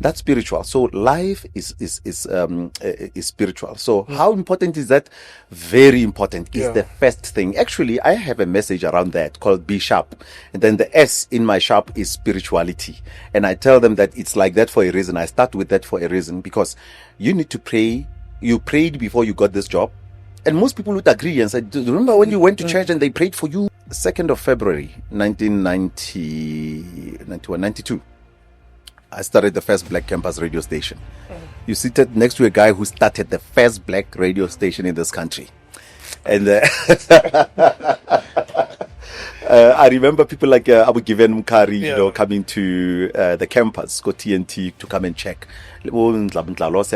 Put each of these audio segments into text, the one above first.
That's spiritual. So life is spiritual. So how important is that? Very important. Is the first thing. Actually, I have a message around that called Be Sharp. And then the S in my sharp is spirituality. And I tell them that it's like that for a reason. I start with that for a reason, because you need to pray. You prayed before you got this job. And most people would agree and say, do you remember when you went to church and they prayed for you? 2nd of February, 1992. I started the first black campus radio station. You seated next to a guy who started the first black radio station in this country. And I remember people like Abu Given Mukari, coming to the campus, go TNT, to come and check. I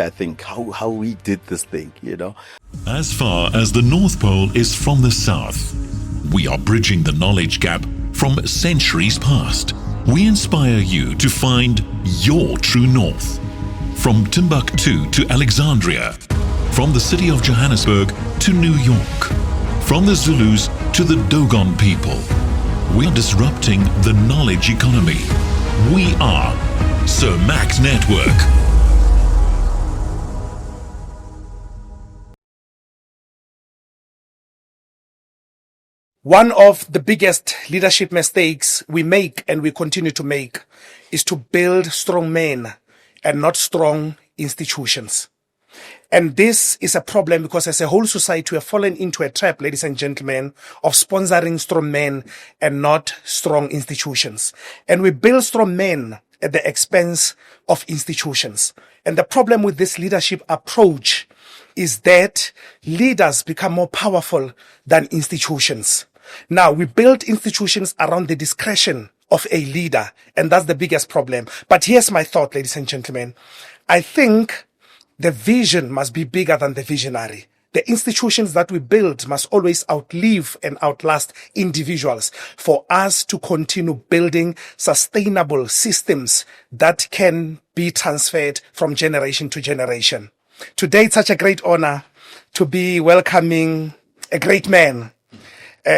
think how we did this thing, As far as the North Pole is from the South, we are bridging the knowledge gap from centuries past. We inspire you to find your true north. From Timbuktu to Alexandria, from the city of Johannesburg to New York, from the Zulus to the Dogon people, we are disrupting the knowledge economy. We are SurMax Network. One of the biggest leadership mistakes we make and we continue to make is to build strong men and not strong institutions. And this is a problem because as a whole society, we have fallen into a trap, ladies and gentlemen, of sponsoring strong men and not strong institutions. And we build strong men at the expense of institutions. And the problem with this leadership approach is that leaders become more powerful than institutions. Now, we build institutions around the discretion of a leader, and that's the biggest problem. But here's my thought, ladies and gentlemen. I think the vision must be bigger than the visionary. The institutions that we build must always outlive and outlast individuals for us to continue building sustainable systems that can be transferred from generation to generation. Today, it's such a great honor to be welcoming a great man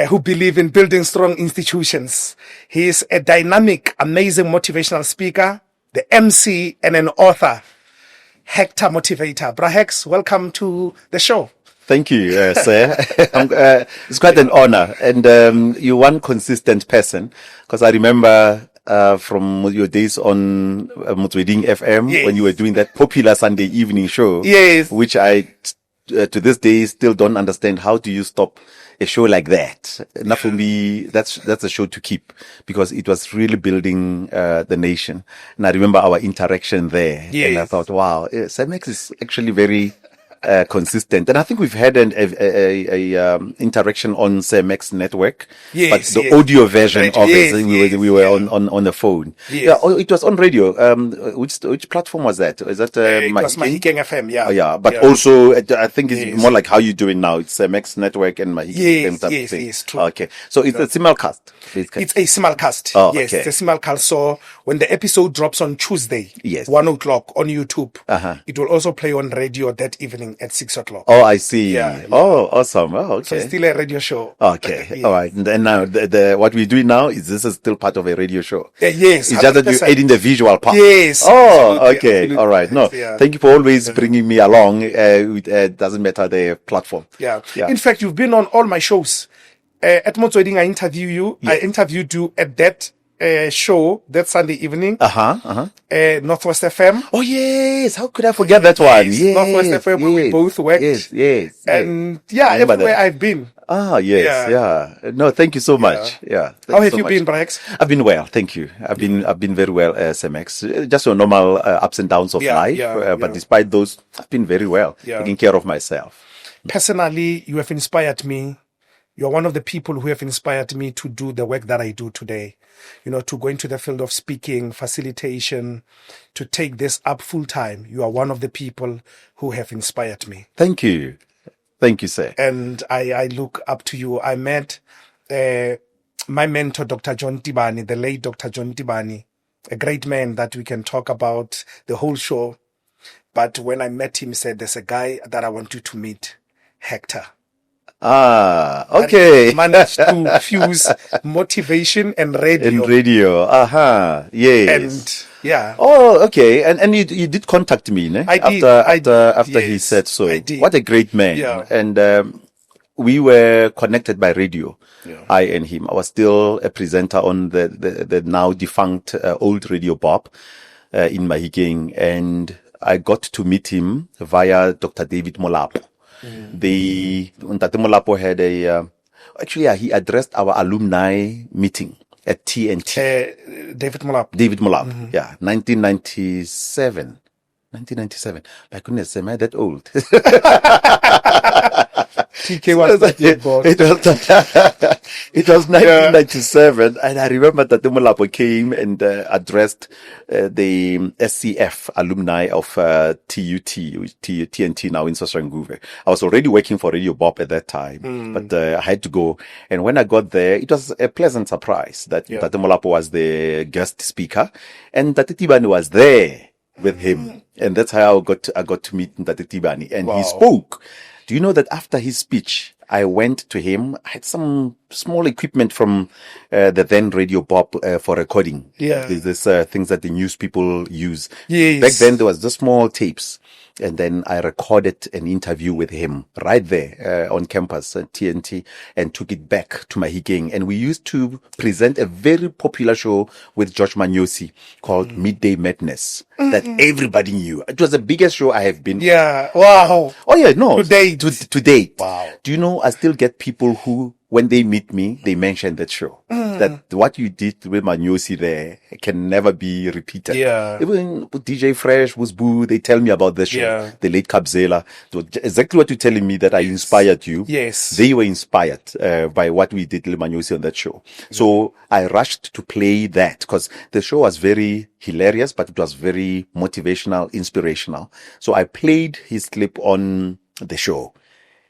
who believes in building strong institutions. He is a dynamic, amazing motivational speaker, the MC, and an author. Hector Motivator. Brahex, welcome to the show. Thank you, sir. It's quite an honor. And you're one consistent person, because I remember from your days on Motsweding FM, when you were doing that popular Sunday evening show, which I, to this day, still don't understand. How do you stop a show like that? Now for me, that's a show to keep, because it was really building the nation. And I remember our interaction there. And I thought, wow, SurMax is actually very consistent. And I think we've had an interaction on SurMax Network, but the audio version of it, we were on the phone. It was on radio. Which platform was that? Is that it was Mahikeng FM? But also I think it's more like how you doing now. It's SurMax Network and Mahikeng. Yes, true. Okay, so it's a simulcast. It's a simulcast. It's a simulcast. So when the episode drops on Tuesday, 1 o'clock on YouTube, it will also play on radio that evening at 6 o'clock. Oh, I see. Oh, awesome. Oh, okay. So it's still a radio show. Okay. All right. And now what we're doing now is this is still part of a radio show. Yes. It's just that you're adding the visual part. Yes. Oh, absolutely, okay. Absolutely. All right. No, thank you for always bringing me along. It doesn't matter the platform. Yeah. In fact, you've been on all my shows. At Motsweding, I interview you. I interviewed you at that show that Sunday evening. Northwest FM. Oh yes, how could I forget that one? Yes, Northwest FM, where we both worked. Yes. And everywhere I've been. No, thank you so much. How have you been, Brahex? I've been well, thank you. I've been very well, SurMax. Just your normal ups and downs of life, but despite those, I've been very well, taking care of myself. Personally, you have inspired me. You're one of the people who have inspired me to do the work that I do today. To go into the field of speaking, facilitation, to take this up full time. You are one of the people who have inspired me. Thank you. Thank you, sir. And I look up to you. I met my mentor, Dr. John Tibani, the late Dr. John Tibani, a great man that we can talk about the whole show. But when I met him, he said, there's a guy that I want you to meet, Hector. Okay. Managed to fuse motivation and radio. In radio. Yes. And yeah. Oh, okay. And you did contact me, ne? I did. After he Yes, said so. I did. What a great man. Yeah. And we were connected by radio. Yeah. I and him. I was still a presenter on the now defunct old Radio Bob in Mahikeng, and I got to meet him via Dr. David Molapo. Ntate Molapo had he addressed our alumni meeting at TNT. David Molap. David Molap, 1997. 1997. My goodness, am I that old? TK was it was 1997, and I remember that the Molapo came and addressed the SCF alumni of TNT now in Soshanguve. I was already working for Radio Bob at that time, but I had to go. And when I got there, it was a pleasant surprise that Tate Molapo was the guest speaker, and Tate Tibani was there with him. And that's how I got to meet Tate Tibani. And he spoke. Do you know that after his speech, I went to him. I had some small equipment from the then Radio Bob for recording. Yeah. There's this things that the news people use. Yes. Back then, there was just small tapes. And then I recorded an interview with him right there on campus at TNT and took it back to Mahikeng. And we used to present a very popular show with George Manyosi called Midday Madness that everybody knew. It was the biggest show I have been. Yeah. Wow. Oh yeah, no. To date. To date. Wow. Do you know, I still get people who, when they meet me, they mention that show. That what you did with Manyosi there can never be repeated. Yeah. Even DJ Fresh, Wuzbu, they tell me about the show. Yeah. The late Kabzela. So exactly what you're telling me that I inspired you. Yes. They were inspired by what we did with Manyosi on that show. So I rushed to play that because the show was very hilarious, but it was very motivational, inspirational. So I played his clip on the show.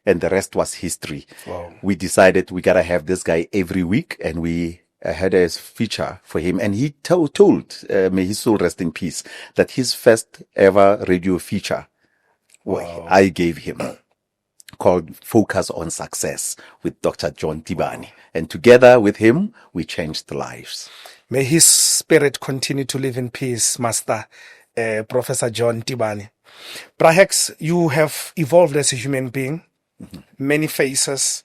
And the rest was history. Wow. We decided we gotta have this guy every week, and we had a feature for him. And he told, may his soul rest in peace, that his first ever radio feature, I gave him, called Focus on Success with Dr. John Tibani. And together with him, we changed lives. May his spirit continue to live in peace, Master Professor John Tibani. Perhaps you have evolved as a human being. Many faces.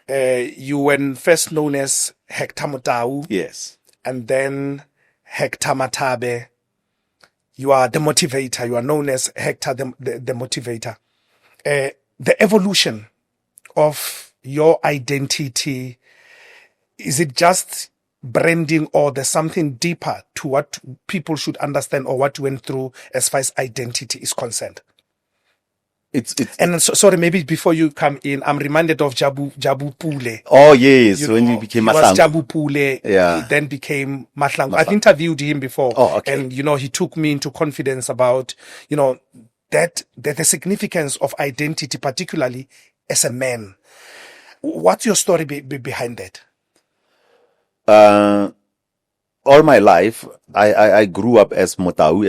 You were first known as Hector Motivator. Yes. And then Hector Matabe. You are the motivator. You are known as Hector the motivator. The evolution of your identity, is it just branding, or there's something deeper to what people should understand or what you went through as far as identity is concerned? Sorry, maybe before you come in, I'm reminded of Jabu Pule. Oh yes, when you became Mahlangu. Mahlangu. Jabu Pule. Yeah. He then became Mahlangu. I've interviewed him before. Oh, okay. And he took me into confidence about, that the significance of identity, particularly as a man. What's your story behind that? All my life, I grew up as Motau,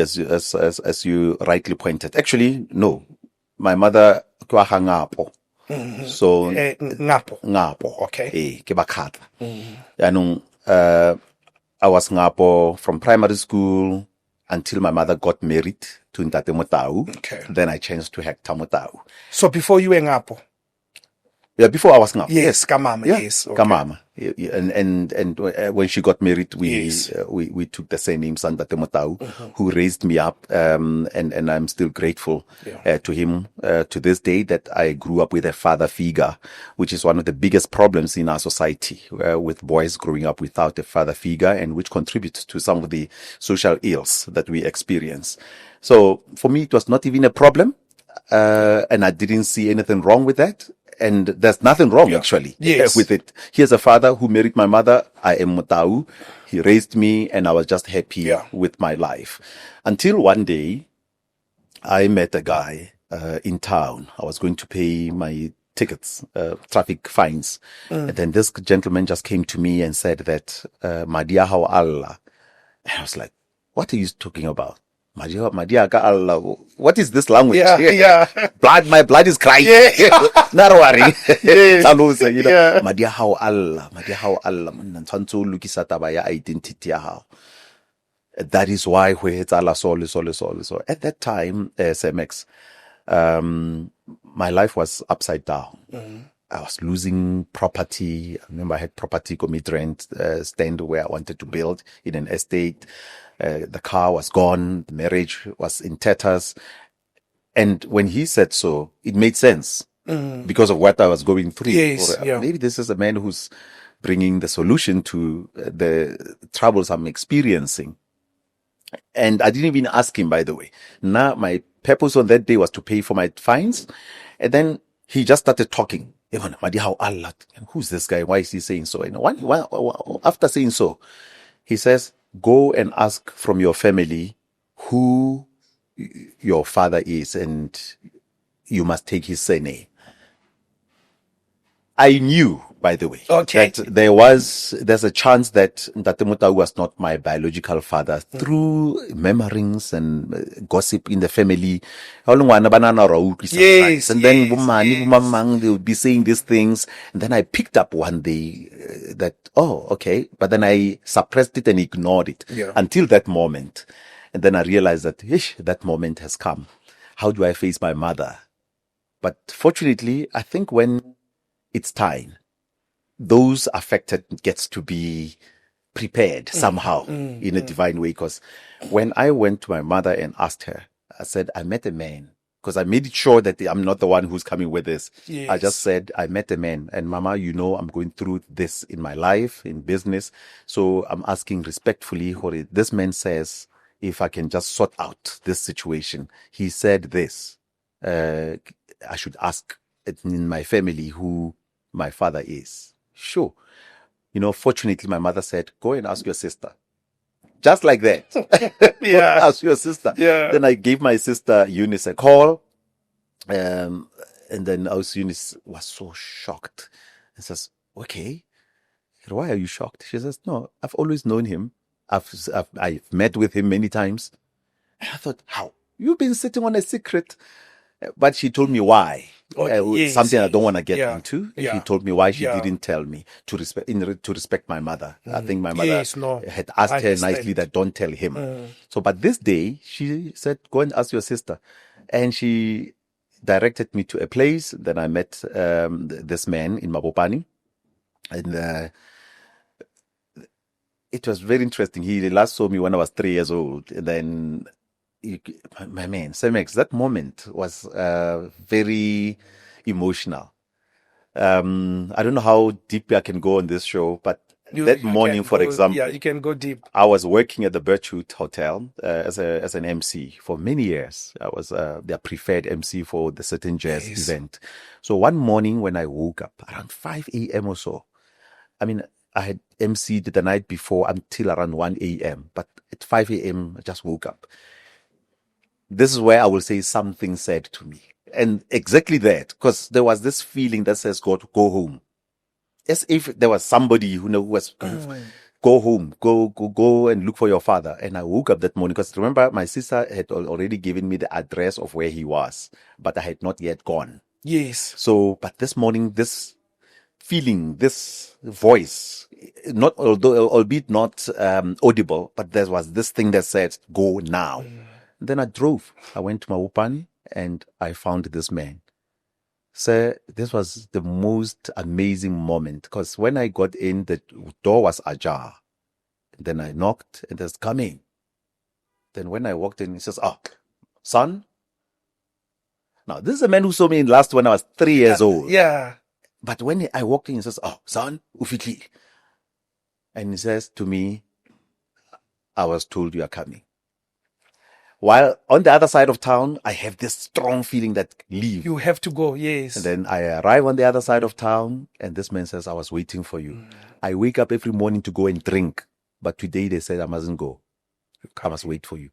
as you rightly pointed. Actually, no. My mother, Ngapo. So, Ngapo. Okay. Ke Bakata. I was Ngapo from primary school until my mother got married to Ntate Motau. Okay. Then I changed to Hector Motau. So before you were Ngapo? Yeah, before I was Ngapo. Yes, Kamama. Yeah, Yes. Okay. Kamama. And when she got married, we took the same name, Ntate Motau, who raised me up. And I'm still grateful to him to this day that I grew up with a father figure, which is one of the biggest problems in our society, with boys growing up without a father figure, and which contributes to some of the social ills that we experience. So for me, it was not even a problem, and I didn't see anything wrong with that. And there's nothing wrong actually with it. Here's a father who married my mother. I am Motau. He raised me, and I was just happy with my life. Until one day, I met a guy in town. I was going to pay my tickets, traffic fines. And then this gentleman just came to me and said that, Madia how Allah. And I was like, what are you talking about? Madia ka Allah. What is this language? Yeah. My blood is crying. Yeah. Not worry. Yes. You know, Yeah. Madia how Allah. Nantwanto lukisa taba ya identity ya hao. That is why we hit Allah so. At that time, SMX, my life was upside down. I was losing property. I remember I had property commit rent stand where I wanted to build in an estate. The car was gone. The marriage was in tatters. And when he said so, it made sense because of what I was going through. Yes, yeah. Maybe this is a man who's bringing the solution to the troubles I'm experiencing. And I didn't even ask him, by the way. Now, my purpose on that day was to pay for my fines. And then he just started talking. Who's this guy? Why is he saying so? And after saying so, he says, go and ask from your family who your father is, and you must take his surname. I knew, by the way, that there's a chance that Mutau was not my biological father through murmurings and gossip in the family. Yes, and then they would be saying these things. And then I picked up one day that, okay. But then I suppressed it and ignored it until that moment. And then I realized that, that moment has come. How do I face my mother? But fortunately, I think when it's time, those affected gets to be prepared somehow in a divine way. Because when I went to my mother and asked her, I said, I met a man, because I made it sure that I'm not the one who's coming with this. Yes. I just said, I met a man, and Mama, I'm going through this in my life, in business. So I'm asking respectfully, this man says, if I can just sort out this situation. He said this, I should ask in my family who my father is. Sure. Fortunately, my mother said, go and ask your sister. Just like that. Yeah. Ask your sister. Yeah. Then I gave my sister Eunice a call. And then Eunice was so shocked and says, okay, why are you shocked? She says, no, I've always known him. I've met with him many times. And I thought, how? You've been sitting on a secret. But she told me why. Something I don't want to get into. She told me why she didn't tell me to respect my mother. I think my mother had asked her nicely that don't tell him. So, but this day she said, go and ask your sister. And she directed me to a place. Then I met this man in Mabopani. And it was very interesting. He last saw me when I was 3 years old. And then my man, Semex, that moment was very emotional. I don't know how deep I can go on this show, but that morning, for example, yeah, you can go deep. I was working at the Birchwood Hotel as an MC for many years. I was their preferred MC for the certain jazz event. So one morning when I woke up around 5 a.m. or so, I mean, I had MC'd the night before until around 1 a.m. But at 5 a.m., I just woke up. This is where I will say something said to me. And exactly that, because there was this feeling that says, go home. As if there was somebody who was go home, go and look for your father. And I woke up that morning, because remember, my sister had already given me the address of where he was, but I had not yet gone. Yes. So, but this morning, this feeling, this voice, albeit not audible, but there was this thing that said, go now. Then I drove. I went to Mabopani and I found this man. So this was the most amazing moment, because when I got in, the door was ajar. Then I knocked and there's come in. Then when I walked in, he says, son. Now, this is a man who saw me last when I was 3 years old. Yeah. But when I walked in, he says, son, ufiki. And he says to me, I was told you are coming. While on the other side of town, I have this strong feeling that leave. You have to go, yes. And then I arrive on the other side of town, and this man says, I was waiting for you. I wake up every morning to go and drink. But today they said I mustn't go. I must wait for you.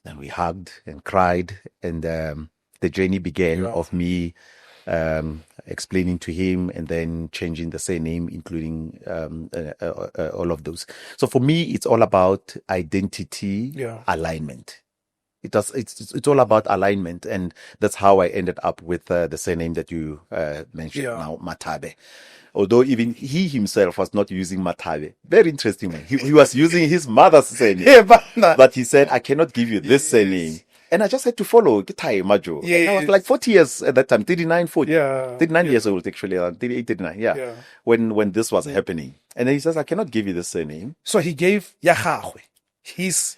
Then we hugged and cried, and the journey began of me explaining to him, and then changing the surname, including all of those. So for me, it's all about identity alignment. It's all about alignment, and that's how I ended up with the surname that you mentioned now, Matabe. Although even he himself was not using Matabe. Very interesting man. He was using his mother's surname. But he said, I cannot give you this surname. And I just had to follow Kitai Majo. And I was like 40 years at that time, 39, 40. 39 years old actually, 38, 39, when this was happening. And then he says, I cannot give you the surname. So he gave HaaK his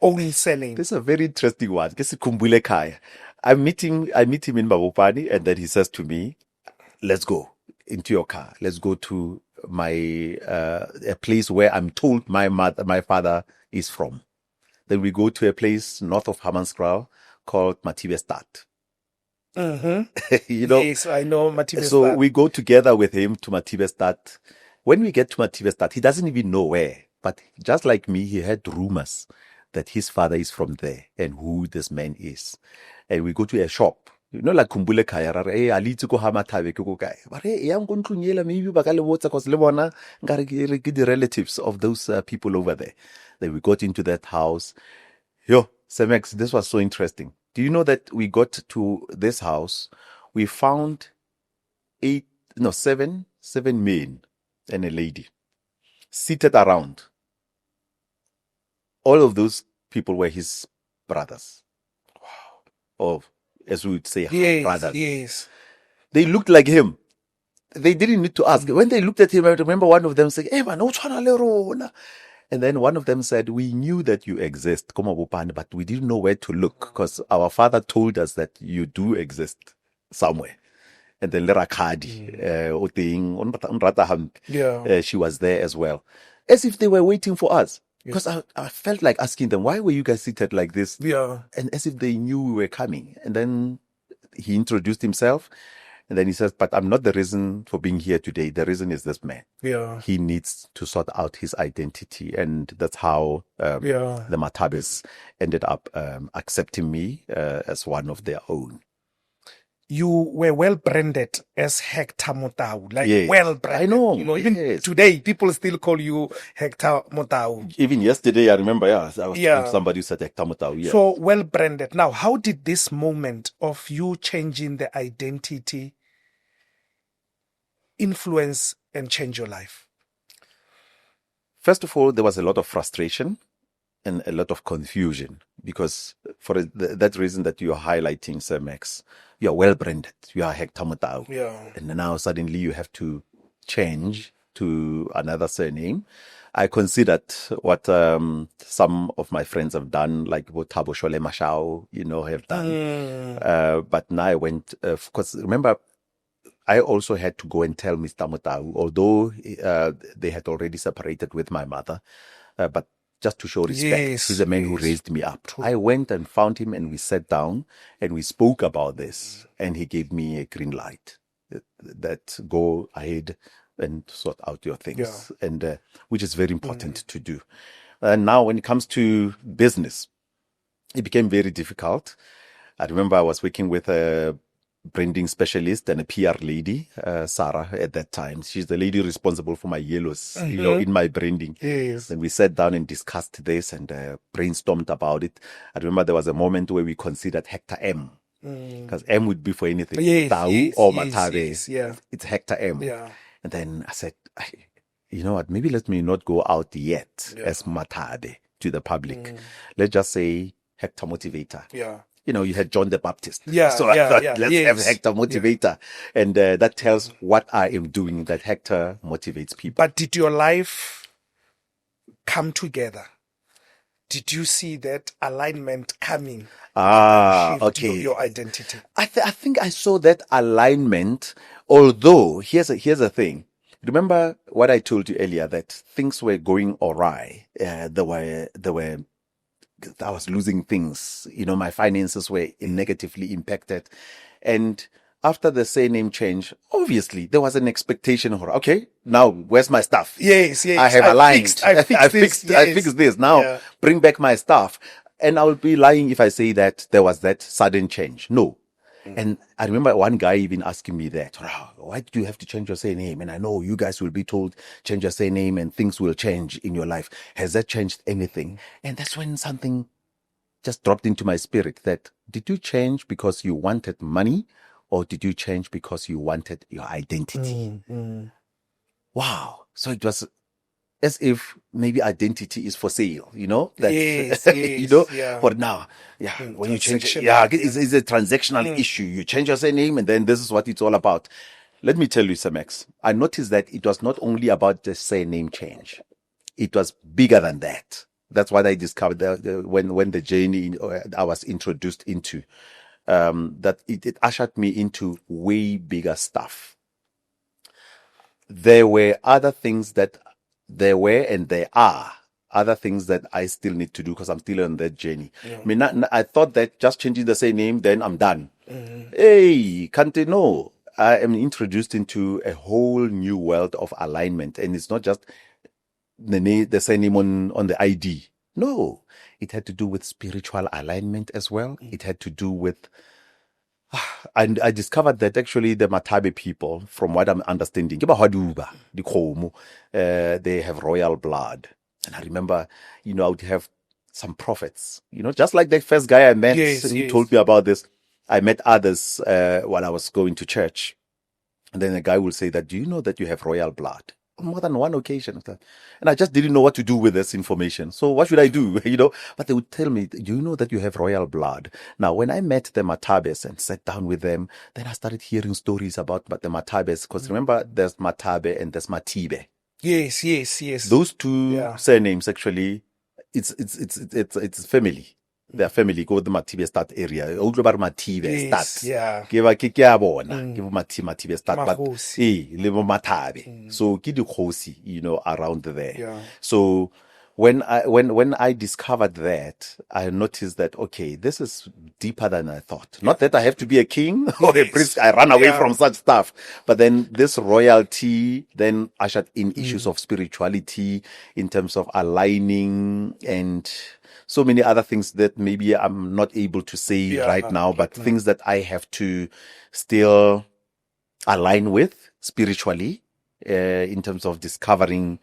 own surname. This is a very interesting one. I meet him in Mabopani, and then he says to me, let's go into your car. Let's go to my a place where I'm told my father is from. Then we go to a place north of Hammanskraal called Mosiapoa. Yes, I know Mosiapoa. So we go together with him to Mosiapoa. When we get to Mosiapoa, he doesn't even know where. But just like me, he heard rumors that his father is from there and who this man is. And we go to a shop. Like Kumbule Kaya, aliti ko Hamatabe ko kai. But yang ko ntlunyela maybe ba ka le botsa cause le bona ngare ke the relatives of those people over there. Then we got into that house. Semex, this was so interesting. Do you know that we got to this house, we found seven men and a lady seated around. All of those people were his brothers. Wow. Or as we would say, brothers. Yes. They looked like him. They didn't need to ask. When they looked at him, I remember one of them saying, and then one of them said, we knew that you exist, but we didn't know where to look because our father told us that you do exist somewhere. And then Lerakadi, she was there as well. As if they were waiting for us. Because I felt like asking them, why were you guys seated like this? And as if they knew we were coming. And then he introduced himself. And then he says, but I'm not the reason for being here today. The reason is this man. He needs to sort out his identity. And that's how the Matabes ended up accepting me as one of their own. You were well branded as Hector Motau, well branded. I know. Even today, people still call you Hector Motau. Even yesterday, I remember, somebody said Hector Motau. Yes. So well branded. Now, how did this moment of you changing the identity influence and change your life? First of all, there was a lot of frustration and a lot of confusion because for that reason that you are highlighting, Sir Max, you are well branded. You are Hector Motau. And now suddenly you have to change to another surname. I considered what some of my friends have done, like Thabo Shole Mashao, have done. But now I went, because remember, I also had to go and tell Mr. Motau, although they had already separated with my mother, but just to show respect. He's the man who raised me up. True. I went and found him and we sat down and we spoke about this and he gave me a green light that go ahead and sort out your things, and which is very important to do. And now when it comes to business, it became very difficult. I remember I was working with a branding specialist and a PR lady, Sarah, at that time. She's the lady responsible for my yellows, in my branding. And we sat down and discussed this and brainstormed about it. I remember there was a moment where we considered Hector M. Because M would be for anything. Tau or Matabe. It's Hector M. And then I said, you know what, maybe let me not go out yet as Matabe to the public. Let's just say Hector Motivator. You had John the Baptist. So I thought, let's have Hector Motivator. And that tells what I am doing, that Hector motivates people. But did your life come together? Did you see that alignment coming? Okay. Your identity. I think I saw that alignment, although here's a thing. Remember what I told you earlier, that things were going awry. I was losing things. My finances were negatively impacted. And after the surname change, obviously there was an expectation of, okay, now where's my stuff? Yes. I have aligned. I fixed this. Now bring back my stuff. And I will be lying if I say that there was that sudden change. No. And I remember one guy even asking me that, why do you have to change your surname? And I know you guys will be told, change your surname and things will change in your life. Has that changed anything? And that's when something just dropped into my spirit that, did you change because you wanted money, or did you change because you wanted your identity? Wow. So it was as if maybe identity is for sale, that, Yes, yeah. for now. Yeah. When you change it, Transactional, it's a transactional issue. You change your surname and then this is what it's all about. Let me tell you, Samex, I noticed that it was not only about the surname change. It was bigger than that. That's what I discovered when the journey I was introduced into, that it ushered me into way bigger stuff. There were other things that there were and there are other things that I still need to do because I'm still on that journey. I mean, I thought that just changing the same name, then I'm done. Hey, can't you know? I am introduced into a whole new world of alignment, and it's not just the surname on the ID. No, it had to do with spiritual alignment as well. It had to do with, and I discovered that actually the Matabe people, from what I'm understanding, the Nkomo, they have royal blood. And I remember, I would have some prophets, just like the first guy I met who told me about this. I met others while I was going to church. And then a guy will say that, do you know that you have royal blood? More than one occasion. And I just didn't know what to do with this information. So what should I do? But they would tell me, do you know that you have royal blood? Now, when I met the Matabes and sat down with them, then I started hearing stories about the Matabes. Because remember, there's Matabe and there's Matibe. Yes. Those two surnames, actually, it's family. Their family go the Matibe start area. Matibe start. Yeah. Give Matibe start. But live Matabe. So give the Khosi, around there. Yeah. So when I discovered that, I noticed that, okay, this is deeper than I thought. Not that I have to be a king or a priest. I run away from such stuff. But then this royalty then ushered in issues of spirituality in terms of aligning and so many other things that maybe I'm not able to say right now, but things that I have to still align with spiritually, in terms of discovering.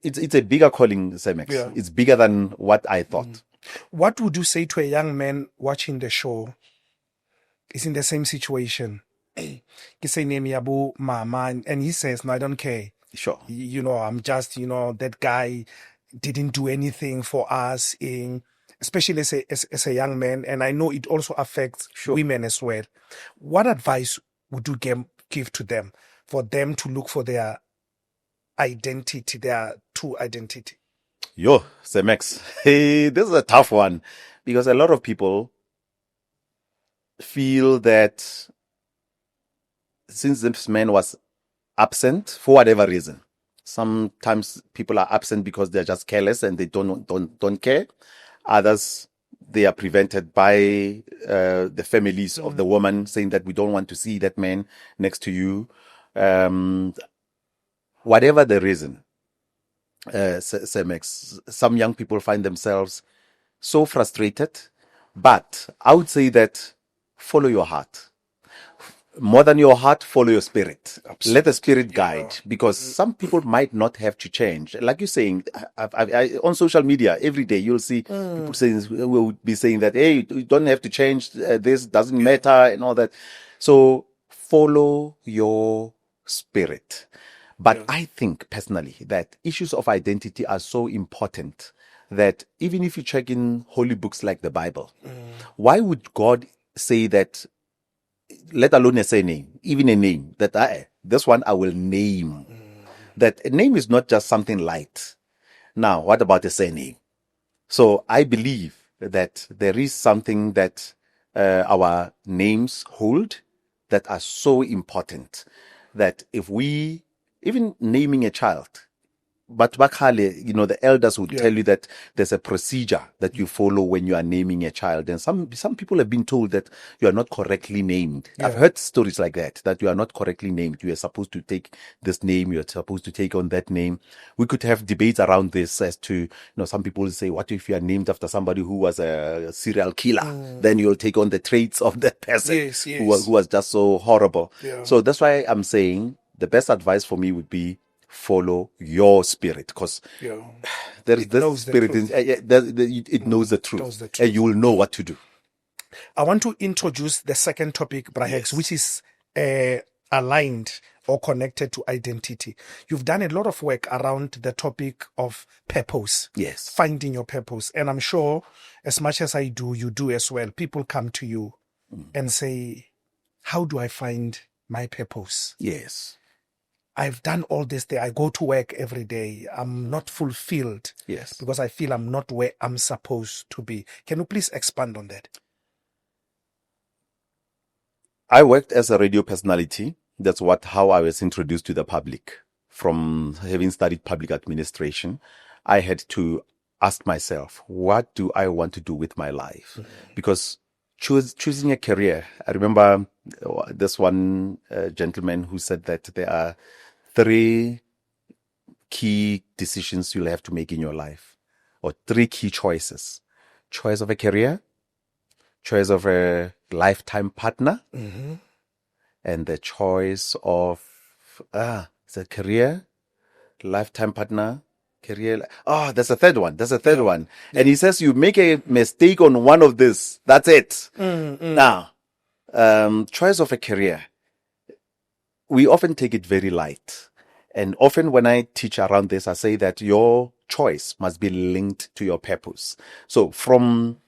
It's a bigger calling, Semex. Yeah. It's bigger than what I thought. What would you say to a young man watching the show? Is in the same situation. He say name Yabu Mama, and he says, no, I don't care. Sure. I'm just, that guy didn't do anything for us, especially as a young man, and I know it also affects women as well. What advice would you give to them for them to look for their identity, their true identity? Semex. Hey, this is a tough one because a lot of people feel that since this man was absent for whatever reason, sometimes people are absent because they're just careless and they don't care. Others, they are prevented by the families of the woman saying that we don't want to see that man next to you. Whatever the reason, Semex, some young people find themselves so frustrated. But I would say that follow your heart. More than your heart, follow your spirit. Absolutely. Let the spirit guide, because some people might not have to change. Like you're saying, I on social media every day you'll see people will be saying that, hey, you don't have to change. This doesn't matter and all that. So follow your spirit. But I think personally that issues of identity are so important that even if you check in holy books like the Bible, why would God say that? Let alone a surname, even a name that this one I will name. That a name is not just something light. Now, what about a surname? So I believe that there is something that our names hold that are so important that if we, even naming a child, but bakhale, the elders would tell you that there's a procedure that you follow when you are naming a child. And some people have been told that you are not correctly named. I've heard stories like that you are not correctly named. You are supposed to take this name. You're supposed to take on that name. We could have debates around this as to, some people say, what if you are named after somebody who was a serial killer? Then you'll take on the traits of that person who was just so horrible. Yeah. So that's why I'm saying the best advice for me would be follow your spirit, because there is this spirit, it knows the truth, and you will know what to do. I want to introduce the second topic, Brahex, which is aligned or connected to identity. You've done a lot of work around the topic of purpose. Yes. Finding your purpose. And I'm sure as much as I do, you do as well. People come to you and say, how do I find my purpose? Yes. I've done all this day. I go to work every day. I'm not fulfilled. Yes. Because I feel I'm not where I'm supposed to be. Can you please expand on that? I worked as a radio personality. That's how I was introduced to the public. From having studied public administration, I had to ask myself, what do I want to do with my life? Because choosing a career, I remember this one gentleman who said that there are 3 key decisions you'll have to make in your life, or 3 key choices: choice of a career, choice of a lifetime partner, and the choice of the career, lifetime partner, career. There's a third one. And he says you make a mistake on one of this, that's it. Now, choice of a career, we often take it very light. And often when I teach around this, I say that your choice must be linked to your purpose. So from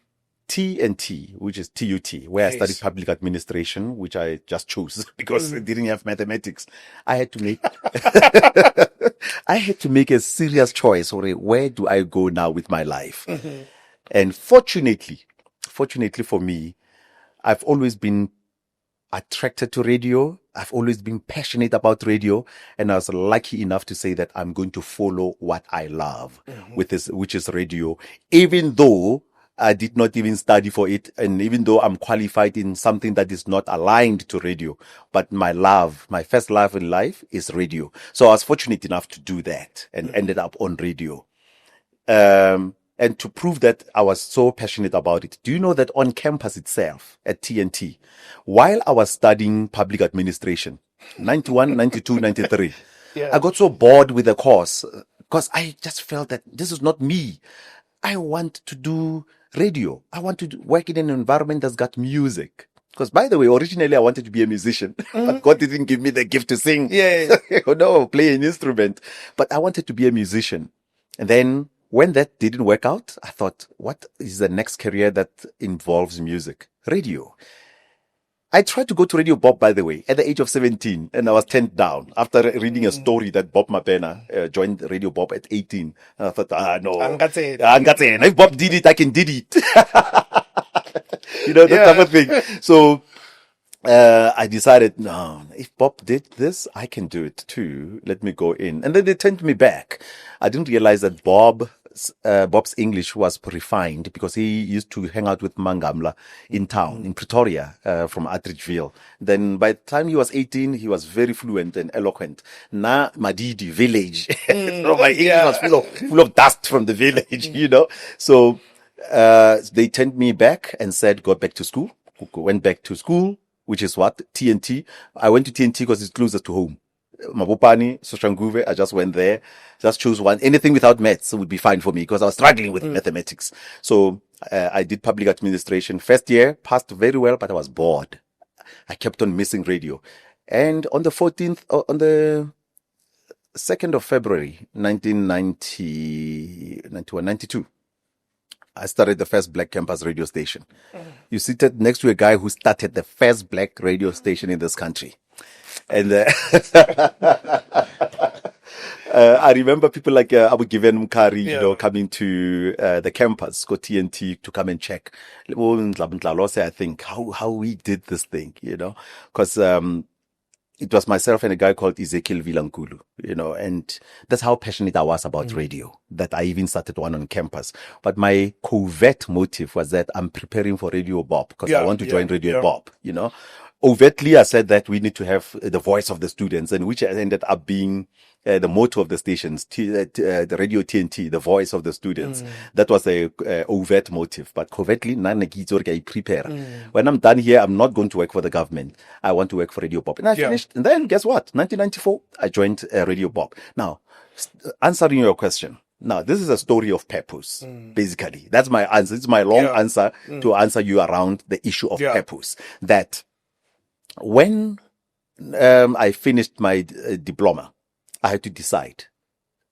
T&T, which is TUT, where I studied public administration, which I just chose because I didn't have mathematics. I had to make a serious choice. Where do I go now with my life? And fortunately for me, I've always been attracted to radio. I've always been passionate about radio, and I was lucky enough to say that I'm going to follow what I love with this, which is radio, even though I did not even study for it, and even though I'm qualified in something that is not aligned to radio, but my first love in life is radio. So I was fortunate enough to do that and ended up on radio. And to prove that I was so passionate about it, do you know that on campus itself at TNT, while I was studying public administration, 91, 92, 93, I got so bored with the course because I just felt that this is not me. I want to do radio. I want to work in an environment that's got music. Because, by the way, originally I wanted to be a musician, but God didn't give me the gift to sing. No, play an instrument. But I wanted to be a musician. And then when that didn't work out, I thought, what is the next career that involves music? Radio. I tried to go to Radio Bob, by the way, at the age of 17, and I was turned down after reading a story that Bob Mapena joined Radio Bob at 18. And I thought, no. If Bob did it, I can did it. That type of thing. So I decided, no, if Bob did this, I can do it too. Let me go in. And then they turned me back. I didn't realize that Bob's English was refined because he used to hang out with Mangamla in town, in Pretoria, from Atteridgeville. Then by the time he was 18, he was very fluent and eloquent. Na Madidi village. My English was full of dust from the village, So, they turned me back and said, go back to school. Went back to school, which is what? TNT. I went to TNT because it's closer to home. Mabopani, Soshanguve, I just went there, just chose one. Anything without maths would be fine for me because I was struggling with mathematics. So I did public administration. First year, passed very well, but I was bored. I kept on missing radio. And on the 2nd of February, 1992, I started the first black campus radio station. You seated next to a guy who started the first black radio station in this country. And I remember people like Abu Given Mukari, coming to the campus, go TNT to come and check. I think how we did this thing, because it was myself and a guy called Ezekiel Vilankulu, and that's how passionate I was about radio, that I even started one on campus. But my covert motive was that I'm preparing for Radio Bob because I want to join Radio Bob, Overtly, I said that we need to have the voice of the students, and which ended up being the motto of the stations, the Radio TNT, the voice of the students. That was a overt motive. But covertly, prepare. When I'm done here, I'm not going to work for the government. I want to work for Radio Bob. And I finished. And then guess what? 1994, I joined Radio Bob. Now, answering your question. Now, this is a story of purpose, basically. That's my answer. It's my long answer to answer you around the issue of purpose. That when I finished my diploma, I had to decide,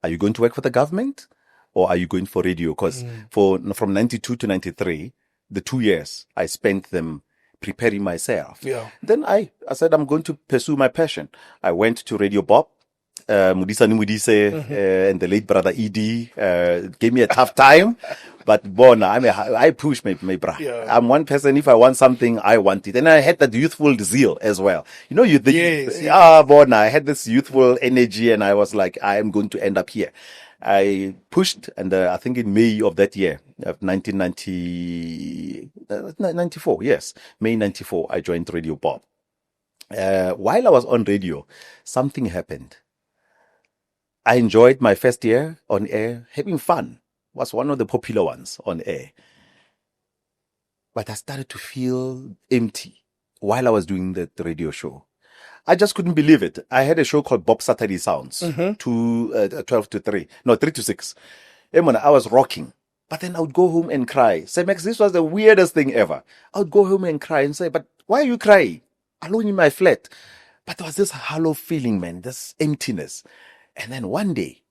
are you going to work for the government or are you going for radio? Because from 92 to 93, the 2 years, I spent them preparing myself. Then I said, I'm going to pursue my passion. I went to Radio Bob. Mudise and the late brother Edie gave me a tough time, but I push my bra. I'm one person. If I want something, I want it, and I had that youthful zeal as well. I had this youthful energy, and I was like, I am going to end up here. I pushed, and I think in May of that year, of 1994, yes, May 94, I joined Radio Bob. While I was on radio, something happened. I enjoyed my first year on air. Having fun was one of the popular ones on air. But I started to feel empty while I was doing the radio show. I just couldn't believe it. I had a show called Bob Saturday Sounds, 12 to 3 to 6. I was rocking. But then I would go home and cry. Say, Max, this was the weirdest thing ever. I would go home and cry and say, but why are you crying? Alone in my flat. But there was this hollow feeling, man, this emptiness. And then one day,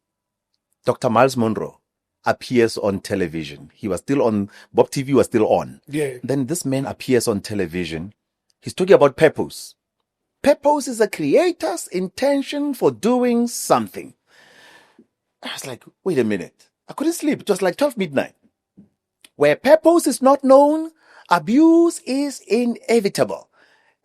Dr. Miles Monroe appears on television. He was still on, Bob TV was still on. Then this man appears on television. He's talking about purpose. Purpose is a creator's intention for doing something. I was like, wait a minute. I couldn't sleep. It was like 12 midnight. Where purpose is not known, abuse is inevitable.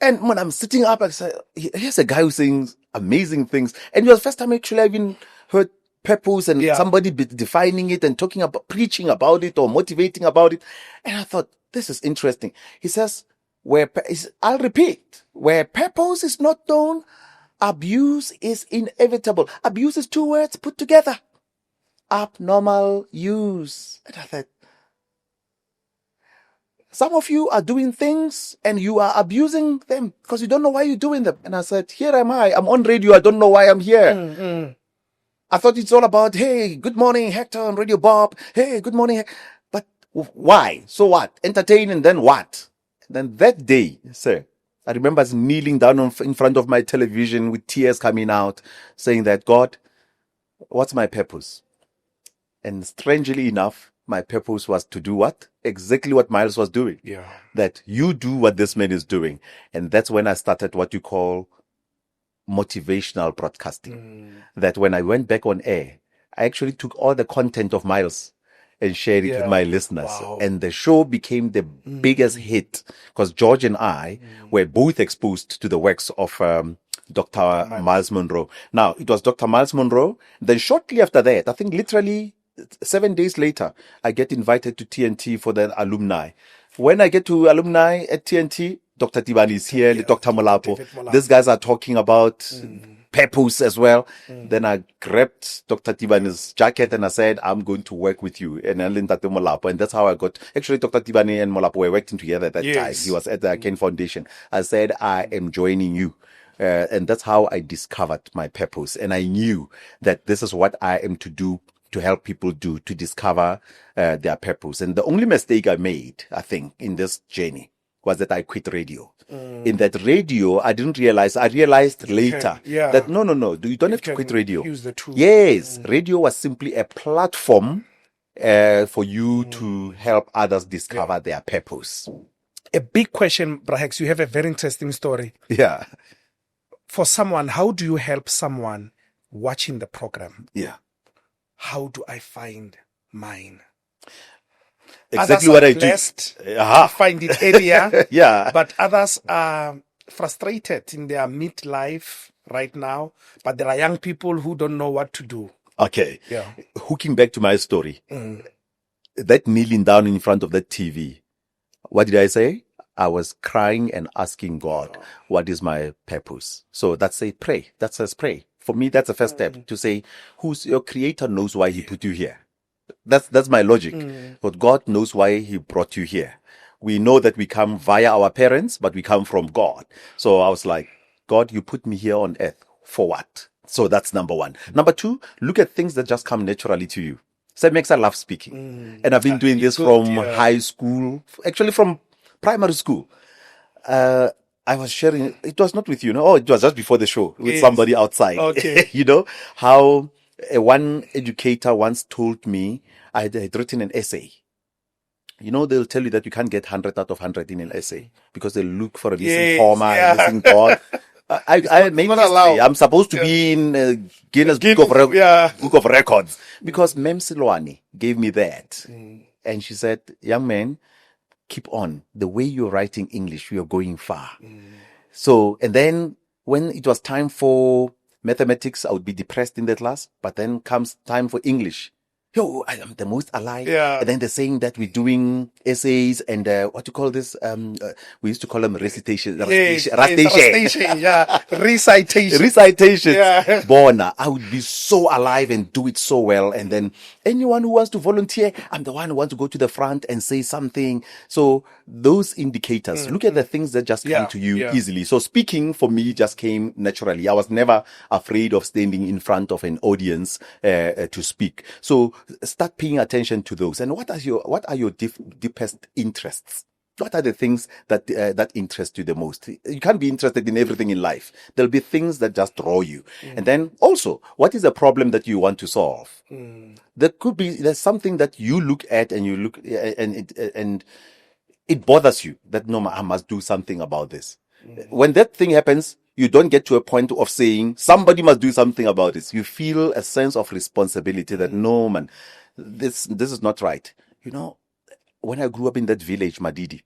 And when I'm sitting up, I say, here's a guy who sings amazing things. And it was the first time actually I even heard purpose and somebody defining it and talking about, preaching about it or motivating about it. And I thought, this is interesting. He says, I'll repeat, where purpose is not known, abuse is inevitable. Abuse is two words put together. Abnormal use. And I thought, some of you are doing things and you are abusing them because you don't know why you're doing them. And I said, here am I. I'm on radio. I don't know why I'm here. I thought it's all about, hey, good morning, Hector on Radio Bob. Hey, good morning. But why? So what? Entertain and then what? And then that day, sir, I remember us kneeling down in front of my television with tears coming out, saying that, God, what's my purpose? And strangely enough, my purpose was to do what? Exactly what Miles was doing. That you do what this man is doing. And that's when I started what you call motivational broadcasting. That when I went back on air, I actually took all the content of Miles and shared it with my listeners. And the show became the biggest hit because George and I were both exposed to the works of Dr. Miles Monroe. Now, it was Dr. Miles Monroe. Then shortly after that, I think literally 7 days later, I get invited to TNT for the alumni. When I get to alumni at TNT, Dr. Tibani is here, Dr. Molapo. These guys are talking about purpose as well. Then I grabbed Dr. Tibani's jacket and I said, I'm going to work with you. And I learned Dr. Molapo. And that's how I got, actually Dr. Tibani and Molapo were working together at that time. He was at the Ken Foundation. I said, I am joining you. And that's how I discovered my purpose. And I knew that this is what I am to do, to help people do, to discover their purpose. And the only mistake I made, I think, in this journey was that I quit radio. In that radio, I didn't realize, I realized later that no, you don't have to quit radio. Use the tool. Yes, radio was simply a platform for you to help others discover their purpose. A big question, Brahex, you have a very interesting story. Yeah. For someone, how do you help someone watching the program? Yeah. How do I find mine? Exactly others what are I do. Blessed to find it earlier. Yeah. But others are frustrated in their midlife right now, but there are young people who don't know what to do. Okay. Yeah. Hooking back to my story, that kneeling down in front of that TV, what did I say? I was crying and asking God, what is my purpose? So that's a pray. That says pray. For me, that's the first step to say, who's your creator knows why he put you here. That's my logic. But God knows why he brought you here. We know that we come via our parents, but we come from God. So I was like, God, you put me here on earth for what? So that's number one. Number two, look at things that just come naturally to you. So it makes I love speaking. And I've been doing this from high school, actually from primary school. I was sharing, it was not with you, no? Oh, it was just before the show with somebody outside. Okay. You know, how one educator once told me I had written an essay. You know, they'll tell you that you can't get 100 out of 100 in an essay because they look for a missing comma, a missing dot. I made this say, I'm supposed to be in Guinness Book of Records because Mem Silwani gave me that. And she said, young man, keep on. The way you're writing English, you're going far. So, and then when it was time for mathematics, I would be depressed in the class, but then comes time for English. Yo, I am the most alive. And then they're saying that we're doing essays and what do you call this? We used to call them recitation. Recitation. Bona, I would be so alive and do it so well. And then anyone who wants to volunteer, I'm the one who wants to go to the front and say something. So those indicators, look at the things that just come to you easily. So speaking for me just came naturally. I was never afraid of standing in front of an audience to speak. So start paying attention to those. And what are your deepest interests? What are the things that interest you the most? You can't be interested in everything in life. There'll be things that just draw you. And then also, what is the problem that you want to solve? There's something that you look at and you look and it bothers you that no, I must do something about this. When that thing happens, you don't get to a point of saying somebody must do something about this. You feel a sense of responsibility that no, man, this is not right. You know, when I grew up in that village, Madidi,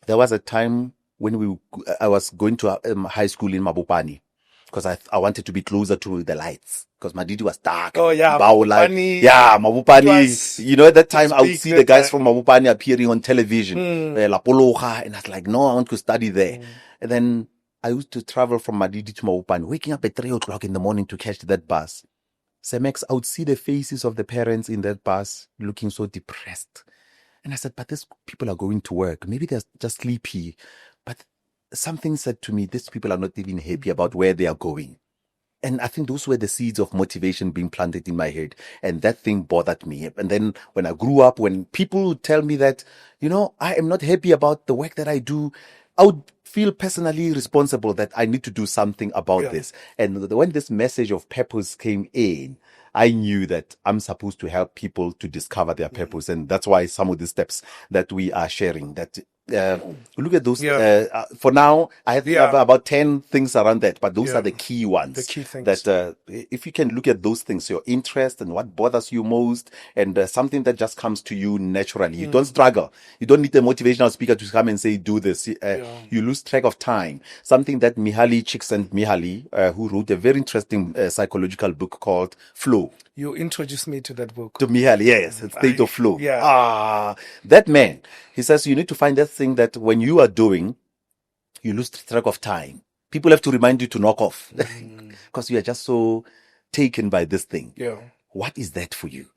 there was a time when I was going to high school in Mabopani because I wanted to be closer to the lights because Madidi was dark. Oh yeah, Mabopani. Yeah, Mabopani. You know, at that time I would see the guys from Mabopani appearing on television. La Poloha, and I was like, no, I want to study there. And then I used to travel from Madidi to Mabopani, waking up at 3 o'clock in the morning to catch that bus. Semex, I would see the faces of the parents in that bus looking so depressed. And I said, but these people are going to work. Maybe they're just sleepy. But something said to me, these people are not even happy about where they are going. And I think those were the seeds of motivation being planted in my head. And that thing bothered me. And then when I grew up, when people would tell me that, you know, I am not happy about the work that I do, I would feel personally responsible that I need to do something about this. And when this message of purpose came in, I knew that I'm supposed to help people to discover their purpose. And that's why some of the steps that we are sharing, that look at those. For now, I have about 10 things around that, but those are the key ones. The key things. That if you can look at those things, your interest and what bothers you most, and something that just comes to you naturally. You don't struggle. You don't need a motivational speaker to come and say, do this. You lose track of time. Something that Mihaly Csikszentmihalyi, who wrote a very interesting psychological book called Flow. You introduced me to that book. To Mihaly, yes, State of Flow. That man, he says you need to find that thing that when you are doing, you lose track of time. People have to remind you to knock off because you are just so taken by this thing. What is that for you?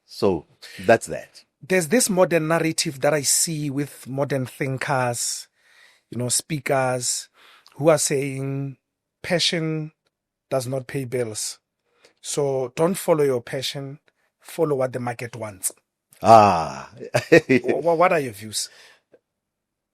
So that's that. There's this modern narrative that I see with modern thinkers, you know, speakers who are saying passion does not pay bills. So don't follow your passion, follow what the market wants. What are your views?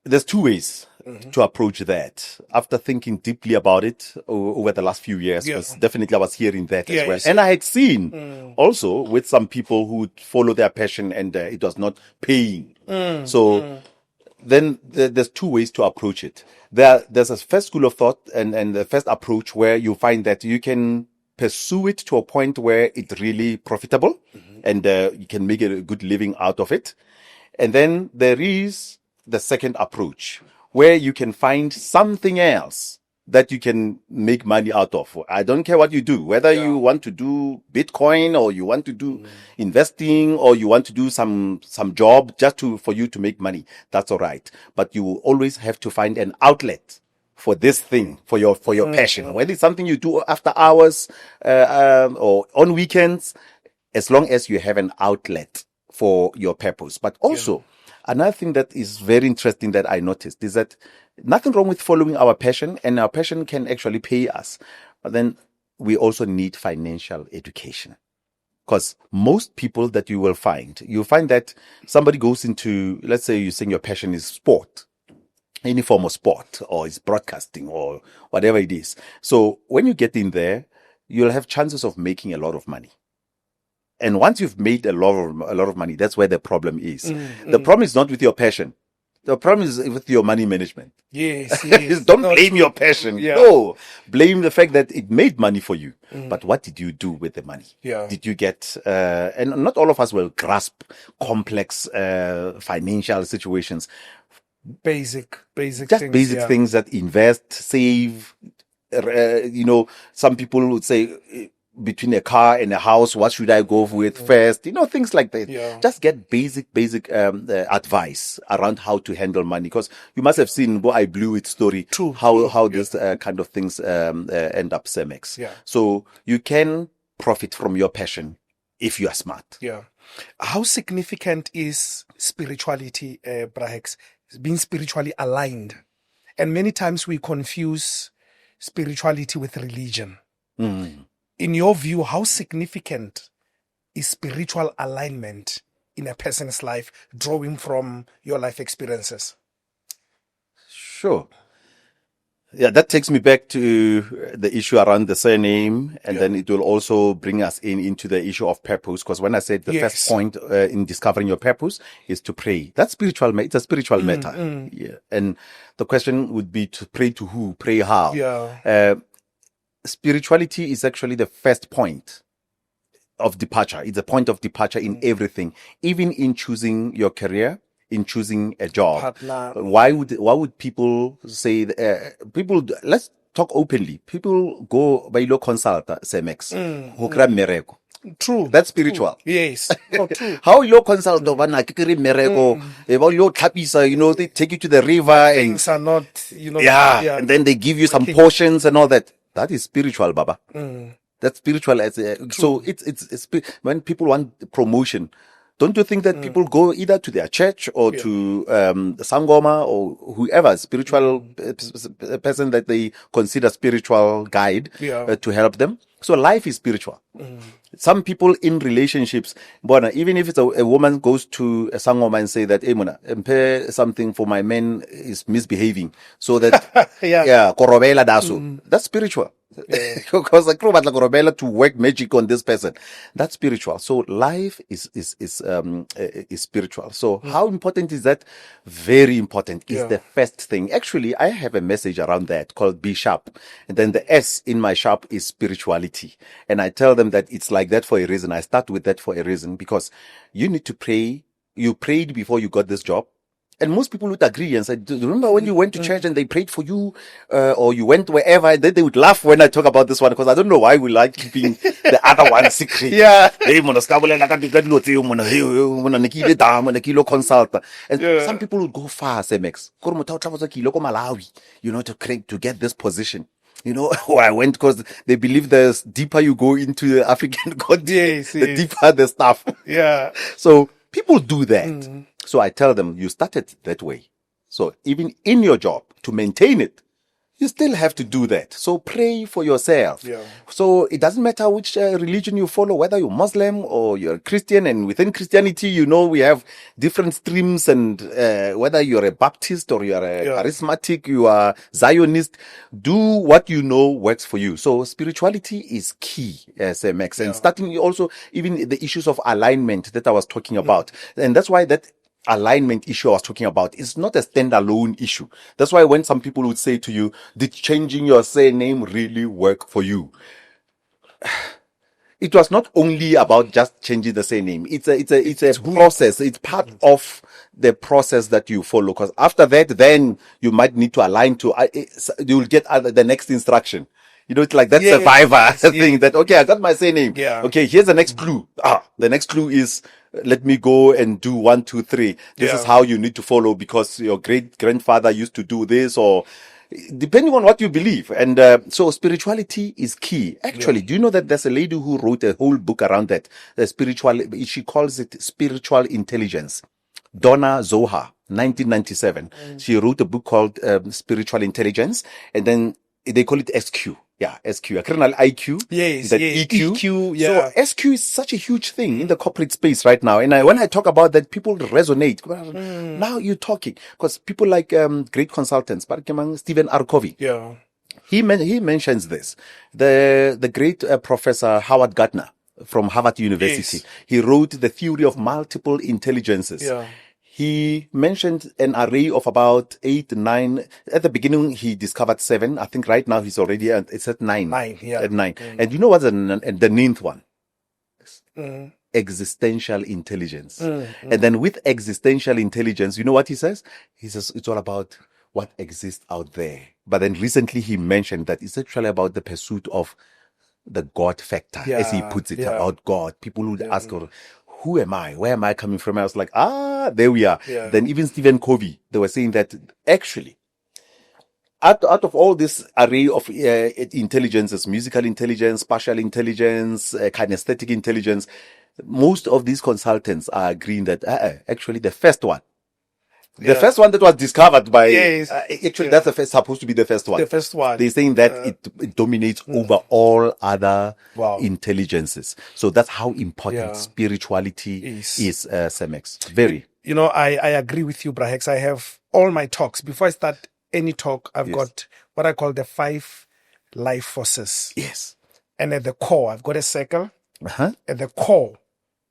There's two ways to approach that. After thinking deeply about it over the last few years, because definitely I was hearing that as well. And I had seen also with some people who follow their passion and it was not paying. Then there's two ways to approach it. There's a first school of thought and the first approach where you find that you can pursue it to a point where it's really profitable and you can make a good living out of it. And then there is the second approach where you can find something else that you can make money out of. I don't care what you do, whether you want to do Bitcoin or you want to do investing or you want to do some job just for you to make money. That's all right. But you will always have to find an outlet for this thing, for your passion, whether it's something you do after hours, or on weekends, as long as you have an outlet for your purpose. But also, another thing that is very interesting that I noticed is that nothing wrong with following our passion, and our passion can actually pay us. But then we also need financial education. Because most people that you'll find that somebody goes into, let's say you're saying your passion is sport, any form of sport, or it's broadcasting or whatever it is. So when you get in there, you'll have chances of making a lot of money. And once you've made a lot of money, that's where the problem is. The problem is not with your passion. The problem is with your money management. Yes. Don't blame your passion. Yeah. No, blame the fact that it made money for you. But what did you do with the money? Yeah. Did you get, and not all of us will grasp complex financial situations. Basic Just things. basic things that invest, save. Some people would say, between a car and a house, what should I go with first? Things like that. Yeah. Just get basic advice around how to handle money, because you must have seen I Blew It story. True. How this kind of things end up Cemex. Yeah. So you can profit from your passion if you are smart. Yeah. How significant is spirituality, Brahex, being spiritually aligned? And many times we confuse spirituality with religion. In your view, how significant is spiritual alignment in a person's life, drawing from your life experiences? Sure. Yeah, that takes me back to the issue around the surname, and then it will also bring us into the issue of purpose. Because when I said the first point in discovering your purpose is to pray, that's spiritual. It's a spiritual matter. Yeah, and the question would be to pray to who, pray how. Yeah. Spirituality is actually the first point of departure. It's a point of departure in everything, even in choosing your career, in choosing a job. Partner. Why would people say, let's talk openly. People go by lo consult Cemex, hokra mereko. True. That's spiritual. Yes. Oh, true. How you consult over nakiri mereko, about your tapisa, they take you to the river Things are not, and then they give you some portions and all that. That is spiritual, Baba. That's spiritual. So it's when people want promotion. Don't you think that people go either to their church or to Sangoma or whoever, spiritual person that they consider spiritual guide to help them? So life is spiritual. Some people in relationships, even if it's a woman goes to a Sangoma and say that, hey, Mona, something for my man is misbehaving. So that, Kgoroeadira daso. That's spiritual. Because I Kgoroeadira to work magic on this person. That's spiritual. So life is spiritual. So how important is that? Very important. Is the first thing. Actually, I have a message around that called Be Sharp. And then the S in my sharp is spirituality. And I tell them that it's like that for a reason. I start with that for a reason, because you need to pray. You prayed before you got this job. And most people would agree and say, do you remember when you went to church and they prayed for you, or you went wherever, and then they would laugh when I talk about this one, because I don't know why we like keeping the other one secret. Hey, consult. And some people would go far, Cemex. To get this position. I went because they believe the deeper you go into the African continent, the deeper the stuff. So people do that. So I tell them, you started that way. So even in your job, to maintain it, you still have to do that. So pray for yourself. So it doesn't matter which religion you follow, whether you're Muslim or you're a Christian. And within Christianity, we have different streams, and whether you're a Baptist or you're a charismatic, you are Zionist, do what you know works for you. So spirituality is key, as Max. And starting also even the issues of alignment that I was talking about. And that's why that alignment issue I was talking about is not a standalone issue. That's why when some people would say to you, did changing your surname really work for you? it was not only about just changing the surname. It's a process. It's part of the process that you follow. Because after that, then you might need to align to, you will get the next instruction. You know, it's like that survivor thing that, okay, I got my surname. Yeah. Okay, here's the next clue. The next clue is, let me go and do 1, 2, 3. This is how you need to follow because your great grandfather used to do this, or depending on what you believe. And so spirituality is key. Actually, do you know that there's a lady who wrote a whole book around that? She calls it spiritual intelligence. Donna Zohar, 1997. She wrote a book called Spiritual Intelligence, and then they call it SQ. Yeah, SQ, a criminal IQ. Yes, that yes, EQ. EQ, yeah. So SQ is such a huge thing in the corporate space right now. And when I talk about that, people resonate. Now you're talking. Because people like great consultants, Stephen R. Covey. Yeah. He mentions this. The great professor Howard Gardner from Harvard University. Yes. He wrote The Theory of Multiple Intelligences. Yeah. He mentioned an array of about 8, 9. At the beginning, he discovered 7. I think right now he's already it's at 9. 9, yeah. At 9. And you know what's the 9th one? Existential intelligence. And then with existential intelligence, you know what he says? He says it's all about what exists out there. But then recently he mentioned that it's actually about the pursuit of the God factor, as he puts it, about God. People would ask, who am I? Where am I coming from? I was like, there we are. Yeah. Then even Stephen Covey, they were saying that actually, out of all this array of intelligences, musical intelligence, spatial intelligence, kinesthetic intelligence, most of these consultants are agreeing that actually the first one, the first one that was discovered by, that's supposed to be the first one. The first one. They're saying that it dominates over all other intelligences. So that's how important spirituality is, Semex. Very. You know, I agree with you, Brahex. I have all my talks. Before I start any talk, I've got what I call the 5 life forces. Yes. And at the core, I've got a circle. At the core,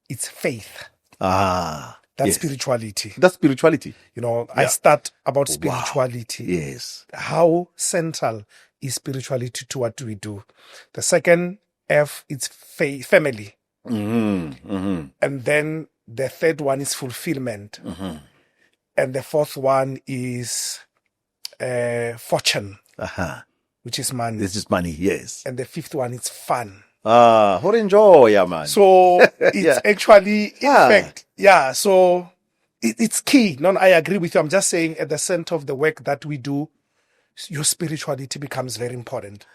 it's faith. That's spirituality. That's spirituality. You know, I start about spirituality. Wow. Yes. How central is spirituality to what we do? The second F, it's family. And then the third one is fulfillment. And the fourth one is fortune, which is money. This is money, yes. And the fifth one is fun. What enjoy, man. So it's actually, in fact, so it's key. No, I agree with you. I'm just saying at the center of the work that we do, your spirituality becomes very important.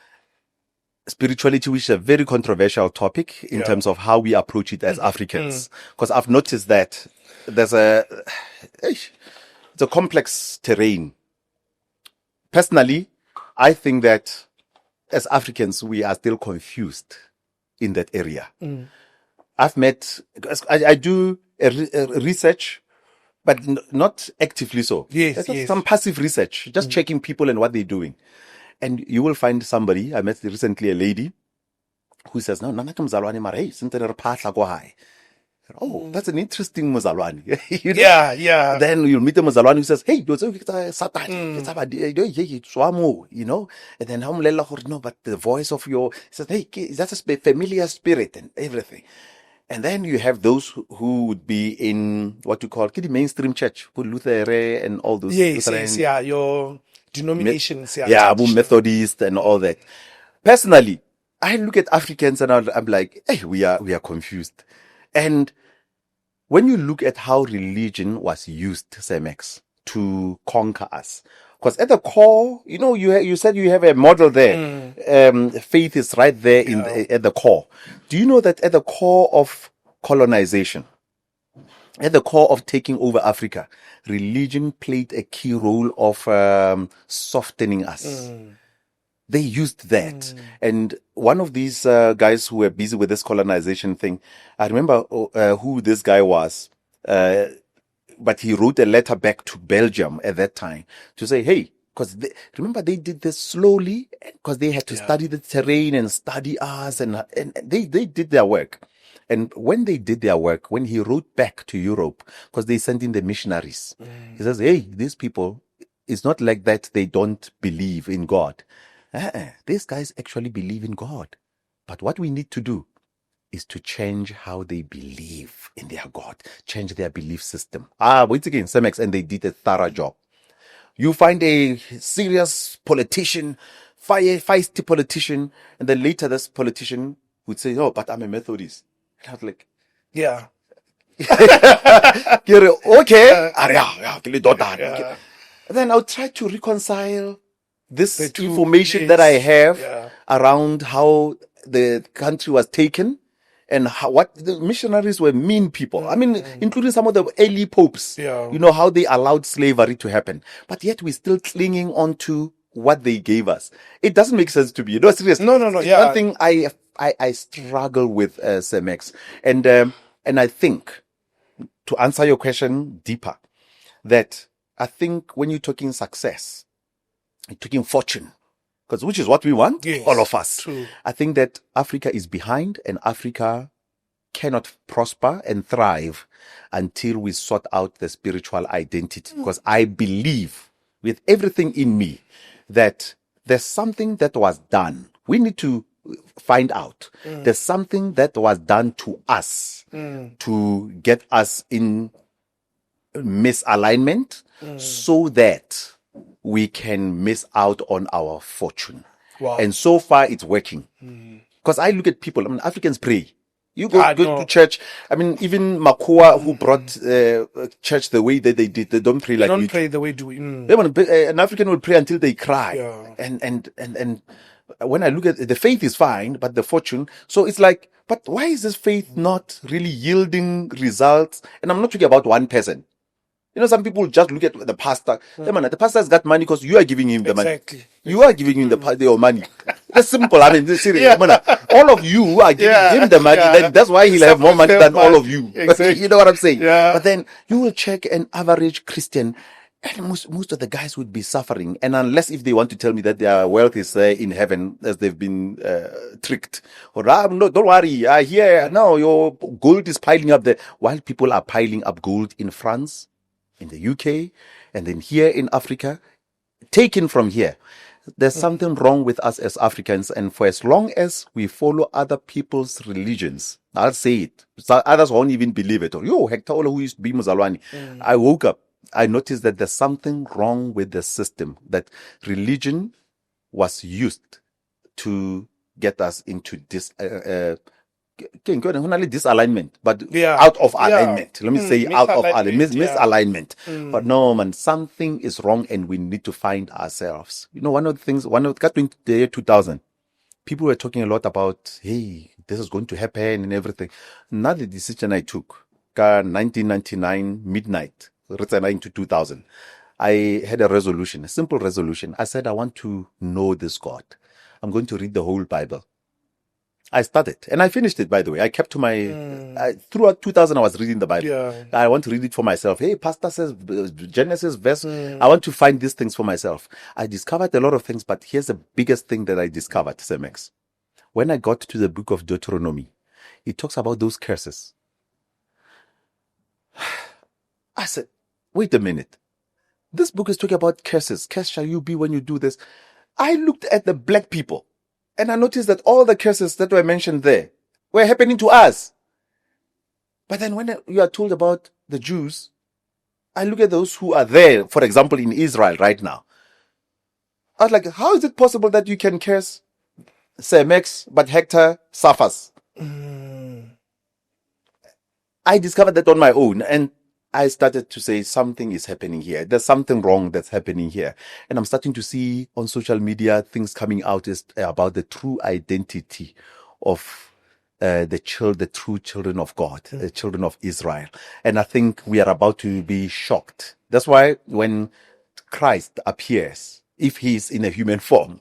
Spirituality, which is a very controversial topic in terms of how we approach it as Africans. Because I've noticed that it's a complex terrain. Personally, I think that as Africans, we are still confused in that area. I've met, I do a research, but not actively so. Yes. Some passive research, just checking people and what they're doing. And you will find somebody, I met recently a lady who says, no, oh, that's an interesting Mozalwani. You know? Then you'll meet a Mozalwani who says, hey, you know, and then no, but the voice of your, says, hey, that's a familiar spirit and everything. And then you have those who would be in what you call the mainstream church, Luther and all those. Yes, your denominations. Methodist and all that. Personally, I look at Africans and I'm like, hey, we are confused. And when you look at how religion was used, Semex, to conquer us, because at the core, you know, you said you have a model there. Faith is right there at the core. Do you know that at the core of colonization, at the core of taking over Africa, religion played a key role of softening us. They used that. And one of these guys who were busy with this colonization thing, I remember who this guy was, but he wrote a letter back to Belgium at that time to say, hey, because remember they did this slowly because they had to study the terrain and study us and they did their work. And when they did their work, when he wrote back to Europe, because they sent in the missionaries, he says, hey, these people, it's not like that they don't believe in God. These guys actually believe in God. But what we need to do is to change how they believe in their God, change their belief system. Once again, Cemex, and they did a thorough job. You find a serious politician, feisty politician, and then later this politician would say, "Oh, but I'm a Methodist." And I was like, Yeah. okay. And then I'll try to reconcile this information that I have around how the country was taken and what the missionaries were mean people. I mean, including some of the early popes, you know, how they allowed slavery to happen. But yet we're still clinging on to what they gave us. It doesn't make sense to me. No, seriously. No. Yeah. One thing I struggle with, Cemex. And I think, to answer your question deeper, that I think when you're talking success, you're talking fortune, which is what we want, all of us. True. I think that Africa is behind, and Africa cannot prosper and thrive until we sort out the spiritual identity. Because I believe with everything in me that there's something that was done. We need to find out. There's something that was done to us to get us in misalignment so that we can miss out on our fortune. Wow. And so far it's working. Because I look at people, I mean, Africans pray. You go to church. I mean, even Makua, who brought church the way that they did, they don't pray like Don't we pray the way do we. an African will pray until they cry. Yeah. And when I look at the faith is fine, but the fortune. So it's like, but why is this faith not really yielding results? And I'm not talking about one person. You know, some people just look at the pastor. Hey, man, the pastor has got money because you are giving him the money. You are giving him your money. That's simple. I mean, serious. Man, all of you are giving him the money. Then that's why he'll have more money than all of you. Exactly. You know what I'm saying? Yeah. But then you will check an average Christian, and most of the guys would be suffering. And unless if they want to tell me that their wealth is in heaven, as they've been tricked, or no, don't worry, I hear no, your gold is piling up there, while people are piling up gold in France, in the UK, and then here in Africa, taken from here. There's something wrong with us as Africans, and for as long as we follow other people's religions, I'll say it, so others won't even believe it. Or, yo, Hector, who used to be Muzalwani. I woke up, I noticed that there's something wrong with the system, that religion was used to get us into this disalignment, but out of alignment. Let me say out of alignment, misalignment. But no, man, something is wrong, and we need to find ourselves. You know, one of the year 2000, people were talking a lot about, hey, this is going to happen and everything. Another decision I took, 1999 midnight, into 2000, I had a resolution, a simple resolution. I said, I want to know this God. I'm going to read the whole Bible. I started and I finished it, by the way. I kept to my, throughout 2000, I was reading the Bible. Yeah. I want to read it for myself. Hey, pastor says Genesis verse. I want to find these things for myself. I discovered a lot of things, but here's the biggest thing that I discovered, Cemex. When I got to the book of Deuteronomy, it talks about those curses. I said, wait a minute. This book is talking about curses. Cursed shall you be when you do this. I looked at the black people, and I noticed that all the curses that were mentioned there were happening to us. But then when you are told about the Jews, I look at those who are there, for example, in Israel right now. I was like, how is it possible that you can curse Cemex, but Hector suffers? I discovered that on my own, and I started to say something is happening here. There's something wrong that's happening here. And I'm starting to see on social media things coming out about the true identity of the true children of God, the children of Israel. And I think we are about to be shocked. That's why when Christ appears, if he's in a human form,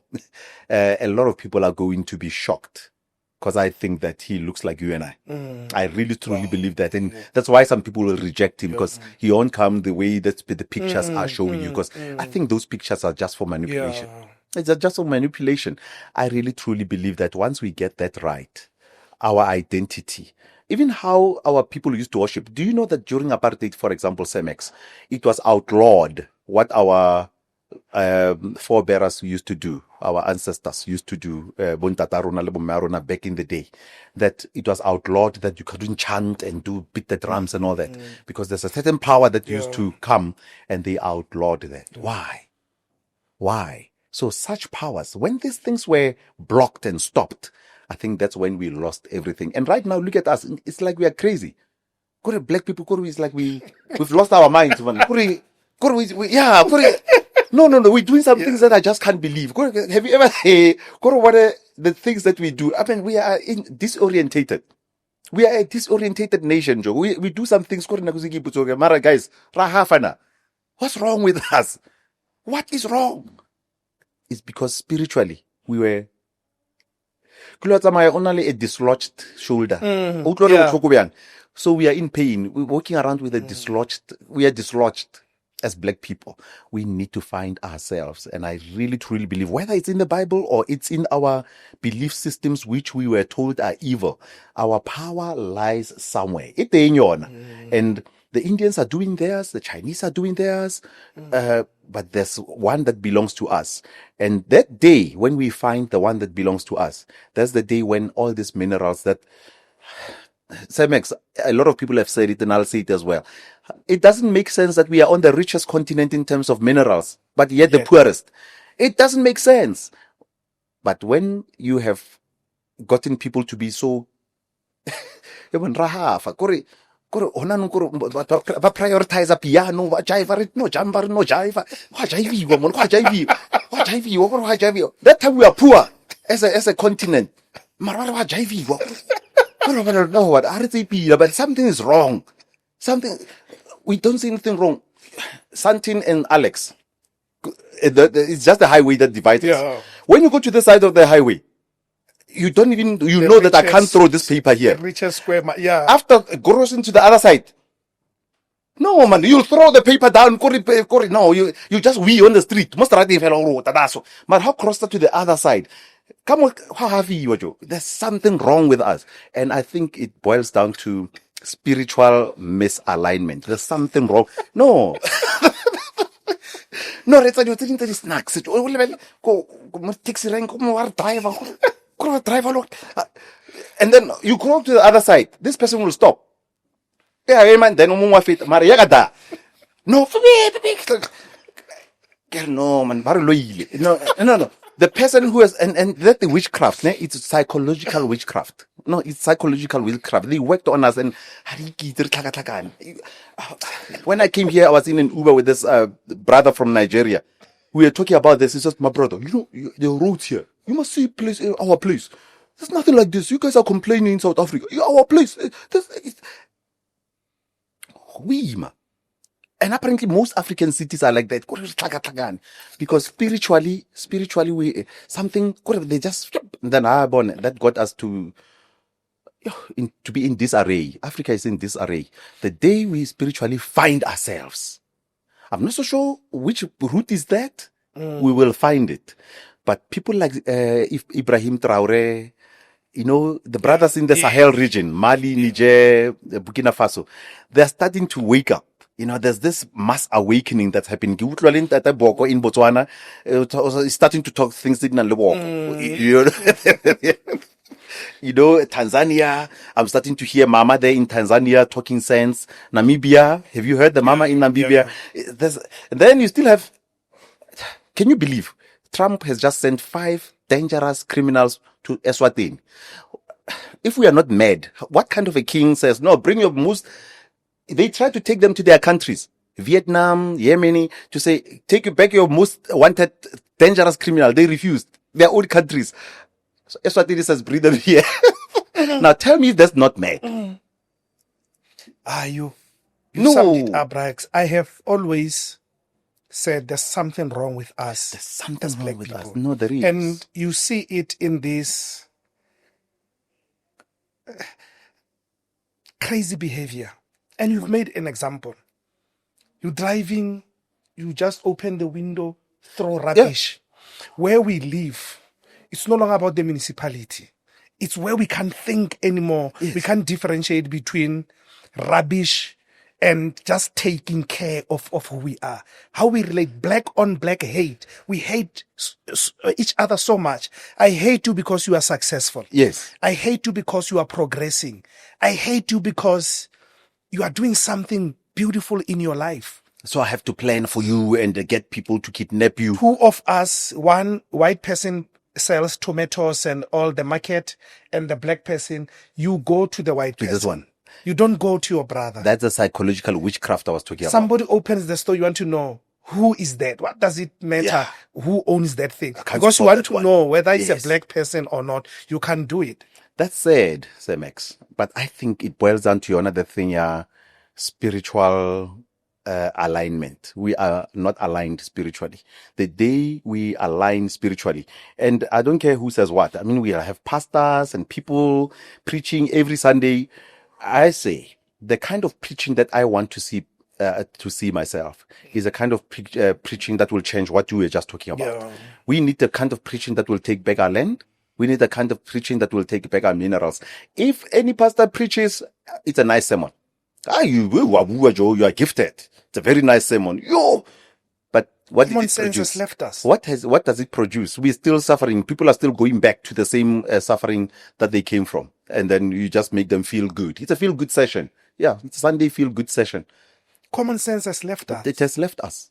a lot of people are going to be shocked. Because I think that he looks like you and I. I really truly believe that. And that's why some people will reject him, because he won't come the way that the pictures are showing you. Because I think those pictures are just for manipulation. It's just for manipulation. I really truly believe that once we get that right, our identity, even how our people used to worship. Do you know that during apartheid, for example, Cemex, it was outlawed what our forebearers used to do, our ancestors used to do, bontata rona le bomme rona back in the day, that it was outlawed that you couldn't chant and beat the drums and all that, because there's a certain power that used to come, and they outlawed that. Why? So such powers, when these things were blocked and stopped, I think that's when we lost everything. And right now, look at us. It's like we are crazy. Black people, it's like we've lost our minds, man. No. We're doing some things that I just can't believe. Have you ever heard what are the things that we do? I mean, we are disorientated. We are a disorientated nation, Joe. We do some things. Mara guys, rahafana. What's wrong with us? What is wrong? It's because spiritually we were only a dislodged shoulder. So we are in pain. We're walking around with we are dislodged as black people. We need to find ourselves. And I really, truly believe, whether it's in the Bible or it's in our belief systems, which we were told are evil, our power lies somewhere. And the Indians are doing theirs, the Chinese are doing theirs, but there's one that belongs to us. And that day, when we find the one that belongs to us, that's the day when all these minerals that Cemex, a lot of people have said it, and I'll say it as well. It doesn't make sense that we are on the richest continent in terms of minerals, but yet the poorest. It doesn't make sense. But when you have gotten people to be so prioritize piano, that time we are poor as a continent. But something is wrong. We don't see anything wrong. Santin and Alex, it's just the highway that divides us. When you go to the side of the highway, you don't even, know that I can't throw this paper here. The richest square, After crossing to the other side, no, man, you'll throw the paper down. No, you just wee on the street. But how cross to the other side? Come on, how have you? There's something wrong with us. And I think it boils down to spiritual misalignment. There's something wrong. No. No, it's like you're taking the snacks. Go taxi rank, driver. And then you go to the other side. This person will stop. Yeah, man, then no, man, no. The person who has, and that the witchcraft, it's psychological witchcraft. No, it's psychological witchcraft. They worked on us, and when I came here, I was in an Uber with this brother from Nigeria. We were talking about this. He says, my brother, the roads here, you must see our place. There's nothing like this. You guys are complaining in South Africa. Our place. And apparently most African cities are like that. Because spiritually we something they just then that got us to be in disarray. Africa is in disarray. The day we spiritually find ourselves, I'm not so sure which route is that. We will find it. But people like Ibrahim Traore, the brothers in the Sahel region, Mali, Niger, Burkina Faso, they're starting to wake up. There's this mass awakening that's happening. In Botswana, is starting to talk things in Tanzania, I'm starting to hear Mama there in Tanzania talking sense. Namibia, have you heard the Mama in Namibia? And then you still have, can you believe, Trump has just sent 5 dangerous criminals to Eswatini. If we are not mad, what kind of a king says, no, bring your they try to take them to their countries, Vietnam, Yemen, to say, take back your most wanted dangerous criminal. They refused. Their own countries. So Eswatini says, bring them here. Now tell me if that's not mad. You summed it up, Rax. I have always said there's something wrong with us. There's something wrong with us. No, there is. And you see it in this crazy behavior. And you've made an example. You're driving, you just open the window, throw rubbish. Yeah. Where we live, it's no longer about the municipality. It's where we can't think anymore. Yes. We can't differentiate between rubbish and just taking care of who we are. How we relate, black on black hate. We hate each other so much. I hate you because you are successful. Yes. I hate you because you are progressing. I hate you because you are doing something beautiful in your life. So I have to plan for you and get people to kidnap you. Who of us, one white person sells tomatoes and all the market, and the black person, you go to the white person. This one. You don't go to your brother. That's the psychological witchcraft I was talking about. Somebody opens the store, you want to know who is that? What does it matter? Yeah. Who owns that thing? Because you want to know whether it's Yes. a black person or not. You can't do it. That's sad, Sir Max. But I think it boils down to another thing, spiritual alignment. We are not aligned spiritually. The day we align spiritually, and I don't care who says what. I mean, we have pastors and people preaching every Sunday. I say the kind of preaching that I want to see myself is a kind of preaching that will change what you were just talking about. Yeah. We need the kind of preaching that will take back our land. We need the kind of preaching that will take back our minerals. If any pastor preaches, it's a nice sermon. You are gifted. It's a very nice sermon. But what Common did it sense produce? has left us. What does it produce? We're still suffering. People are still going back to the same suffering that they came from. And then you just make them feel good. It's a feel good session. Yeah, it's a Sunday feel good session. Common sense has left us. It has left us.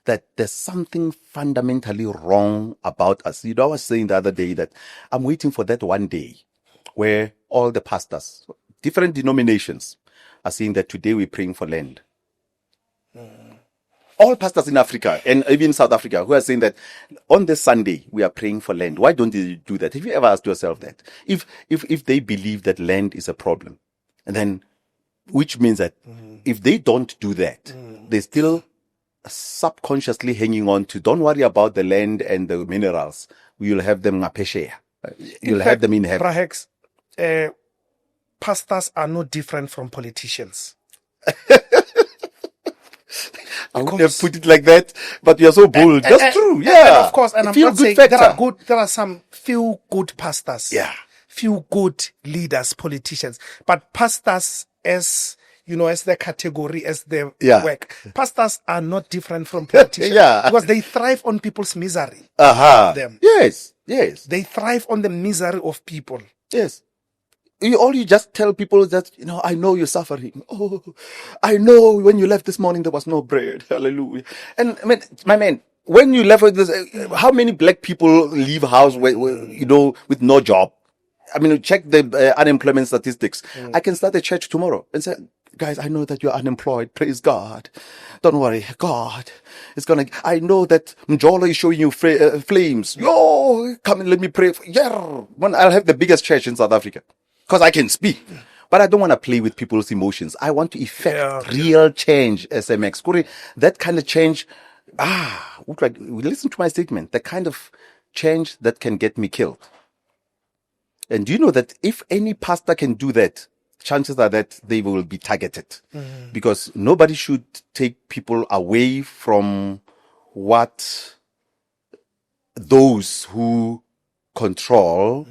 That there's something fundamentally wrong about us. I was saying the other day that I'm waiting for that one day where all the pastors, different denominations, are saying that today we're praying for land. All pastors in Africa and even South Africa who are saying that on this Sunday we are praying for land. Why don't they do that? Have you ever asked yourself that? If they believe that land is a problem, and then which means that if they don't do that, they still subconsciously hanging on to, don't worry about the land and the minerals. We will have them ngapesheya. You'll have them in heaven. Perhaps, pastors are no different from politicians. I wouldn't have put it like that, but you're so bold. That's true. Yeah. And of course, and I'm Feel not good saying factor. there are some few good pastors. Yeah. Few good leaders, politicians. But pastors as the category, as their work, pastors are not different from politicians. Because they thrive on people's misery. Them. Yes. Yes. They thrive on the misery of people. Yes. You just tell people that, I know you're suffering. Oh, I know when you left this morning, there was no bread. Hallelujah. And my man, when you left with this, how many black people leave house with no job? I mean, check the unemployment statistics. I can start a church tomorrow and say, guys, I know that you're unemployed. Praise God. Don't worry. God is I know that Mjolo is showing you flames. Come and let me pray. I'll have the biggest church in South Africa because I can speak. But I don't want to play with people's emotions. I want to effect real change, SMX. That kind of change, listen to my statement. The kind of change that can get me killed. And do you know that if any pastor can do that, chances are that they will be targeted, because nobody should take people away from what those who control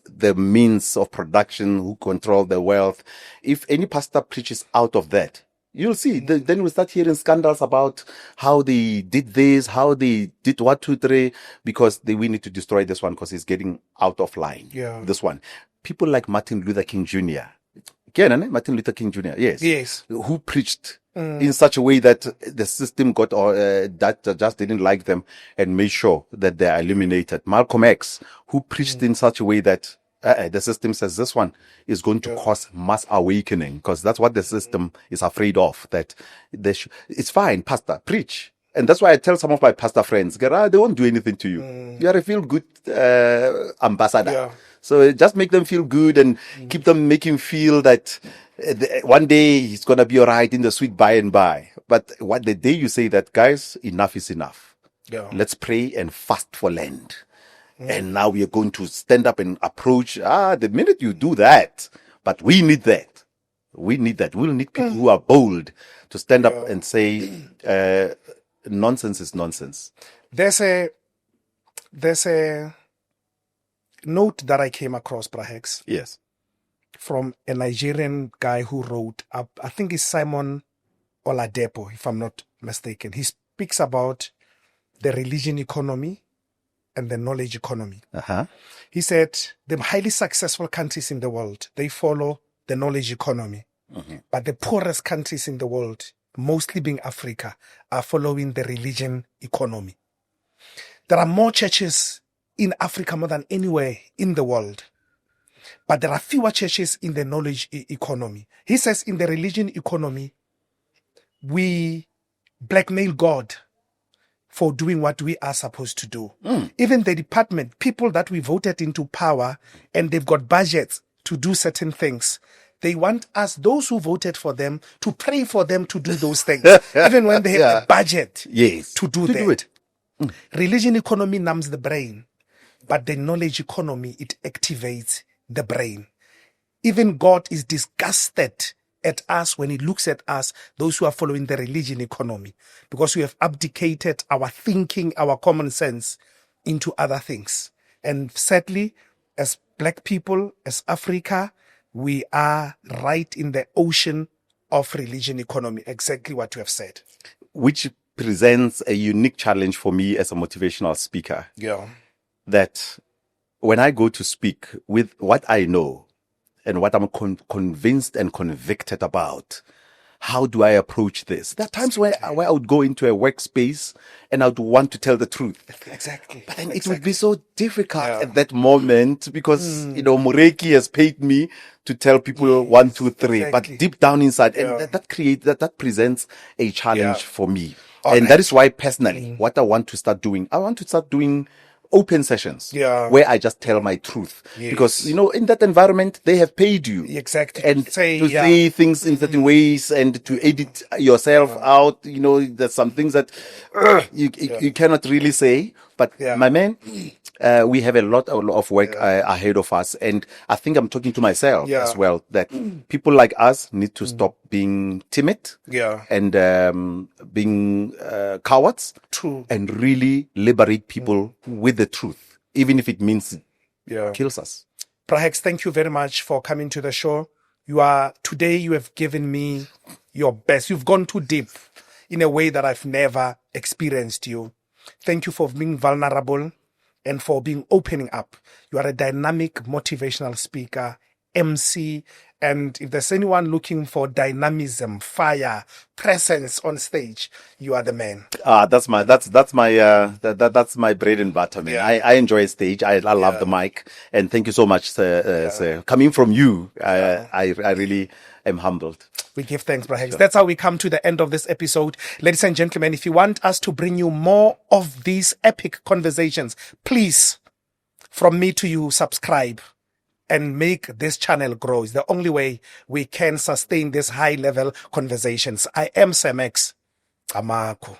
the means of production, who control the wealth. If any pastor preaches out of that, you'll see. Then we'll start hearing scandals about how they did this, how they did 1, 2, 3, because we need to destroy this one because it's getting out of line. Yeah. This one. People like Martin Luther King Jr. Martin Luther King Jr. Yes. Who preached in such a way that the system got, that just didn't like them and made sure that they are eliminated. Malcolm X, who preached in such a way that the system says this one is going to cause mass awakening, because that's what the system is afraid of. That it's fine, pastor, preach. And that's why I tell some of my pastor friends, they won't do anything to you. You are a feel-good ambassador. Yeah. So just make them feel good and keep them making feel that one day it's going to be all right in the sweet by and by. But the day you say that, guys, enough is enough. Yeah. Let's pray and fast for land. And now we are going to stand up and approach. The minute you do that, but we need that. We need that. We'll need people who are bold to stand up and say, nonsense is nonsense. There's a note that I came across, perhaps. Yes. From a Nigerian guy who wrote up, I think it's Simon Oladipo, if I'm not mistaken. He speaks about the religion economy and the knowledge economy. Uh-huh. He said the highly successful countries in the world, they follow the knowledge economy. But the poorest countries in the world, mostly being Africa, are following the religion economy. There are more churches in Africa more than anywhere in the world. But there are fewer churches in the knowledge economy. He says in the religion economy, we blackmail God for doing what we are supposed to do. Even the department, people that we voted into power and they've got budgets to do certain things, they want us, those who voted for them, to pray for them to do those things, even when they have a budget to do that. Religion economy numbs the brain, but the knowledge economy, it activates the brain. Even God is disgusted at us when he looks at us, those who are following the religion economy, because we have abdicated our thinking, our common sense into other things. And sadly, as black people, as Africa, we are right in the ocean of religion economy, exactly what you have said. Which presents a unique challenge for me as a motivational speaker. Yeah. That when I go to speak with what I know and what I'm convinced and convicted about, how do I approach this? There are times where I would go into a workspace and I would want to tell the truth. Exactly. But then it would be so difficult at that moment because, Mureki has paid me to tell people 1, 2, 3, but deep down inside, and that presents a challenge for me. And that is why personally, what I want to start doing open sessions where I just tell my truth. Because, in that environment, they have paid you. Exactly. And to say things in certain ways and to edit yourself out. There's some things that you cannot really say. But my man, we have a lot of work ahead of us. And I think I'm talking to myself as well, that people like us need to stop being timid and being cowards. True. And really liberate people with the truth, even if it means it kills us. Perhaps, thank you very much for coming to the show. Today you have given me your best. You've gone too deep in a way that I've never experienced you. Thank you for being vulnerable and for opening up. You are a dynamic motivational speaker, MC, and if there's anyone looking for dynamism, fire, presence on stage, you are the man. That's my bread and butter, man. I enjoy stage. I love the mic, and thank you so much, sir. Coming from you, I really am humbled. We give thanks, Braheks. Sure. That's how we come to the end of this episode. Ladies and gentlemen, if you want us to bring you more of these epic conversations, please, from me to you, subscribe and make this channel grow. It's the only way we can sustain these high-level conversations. I am Samex Amako.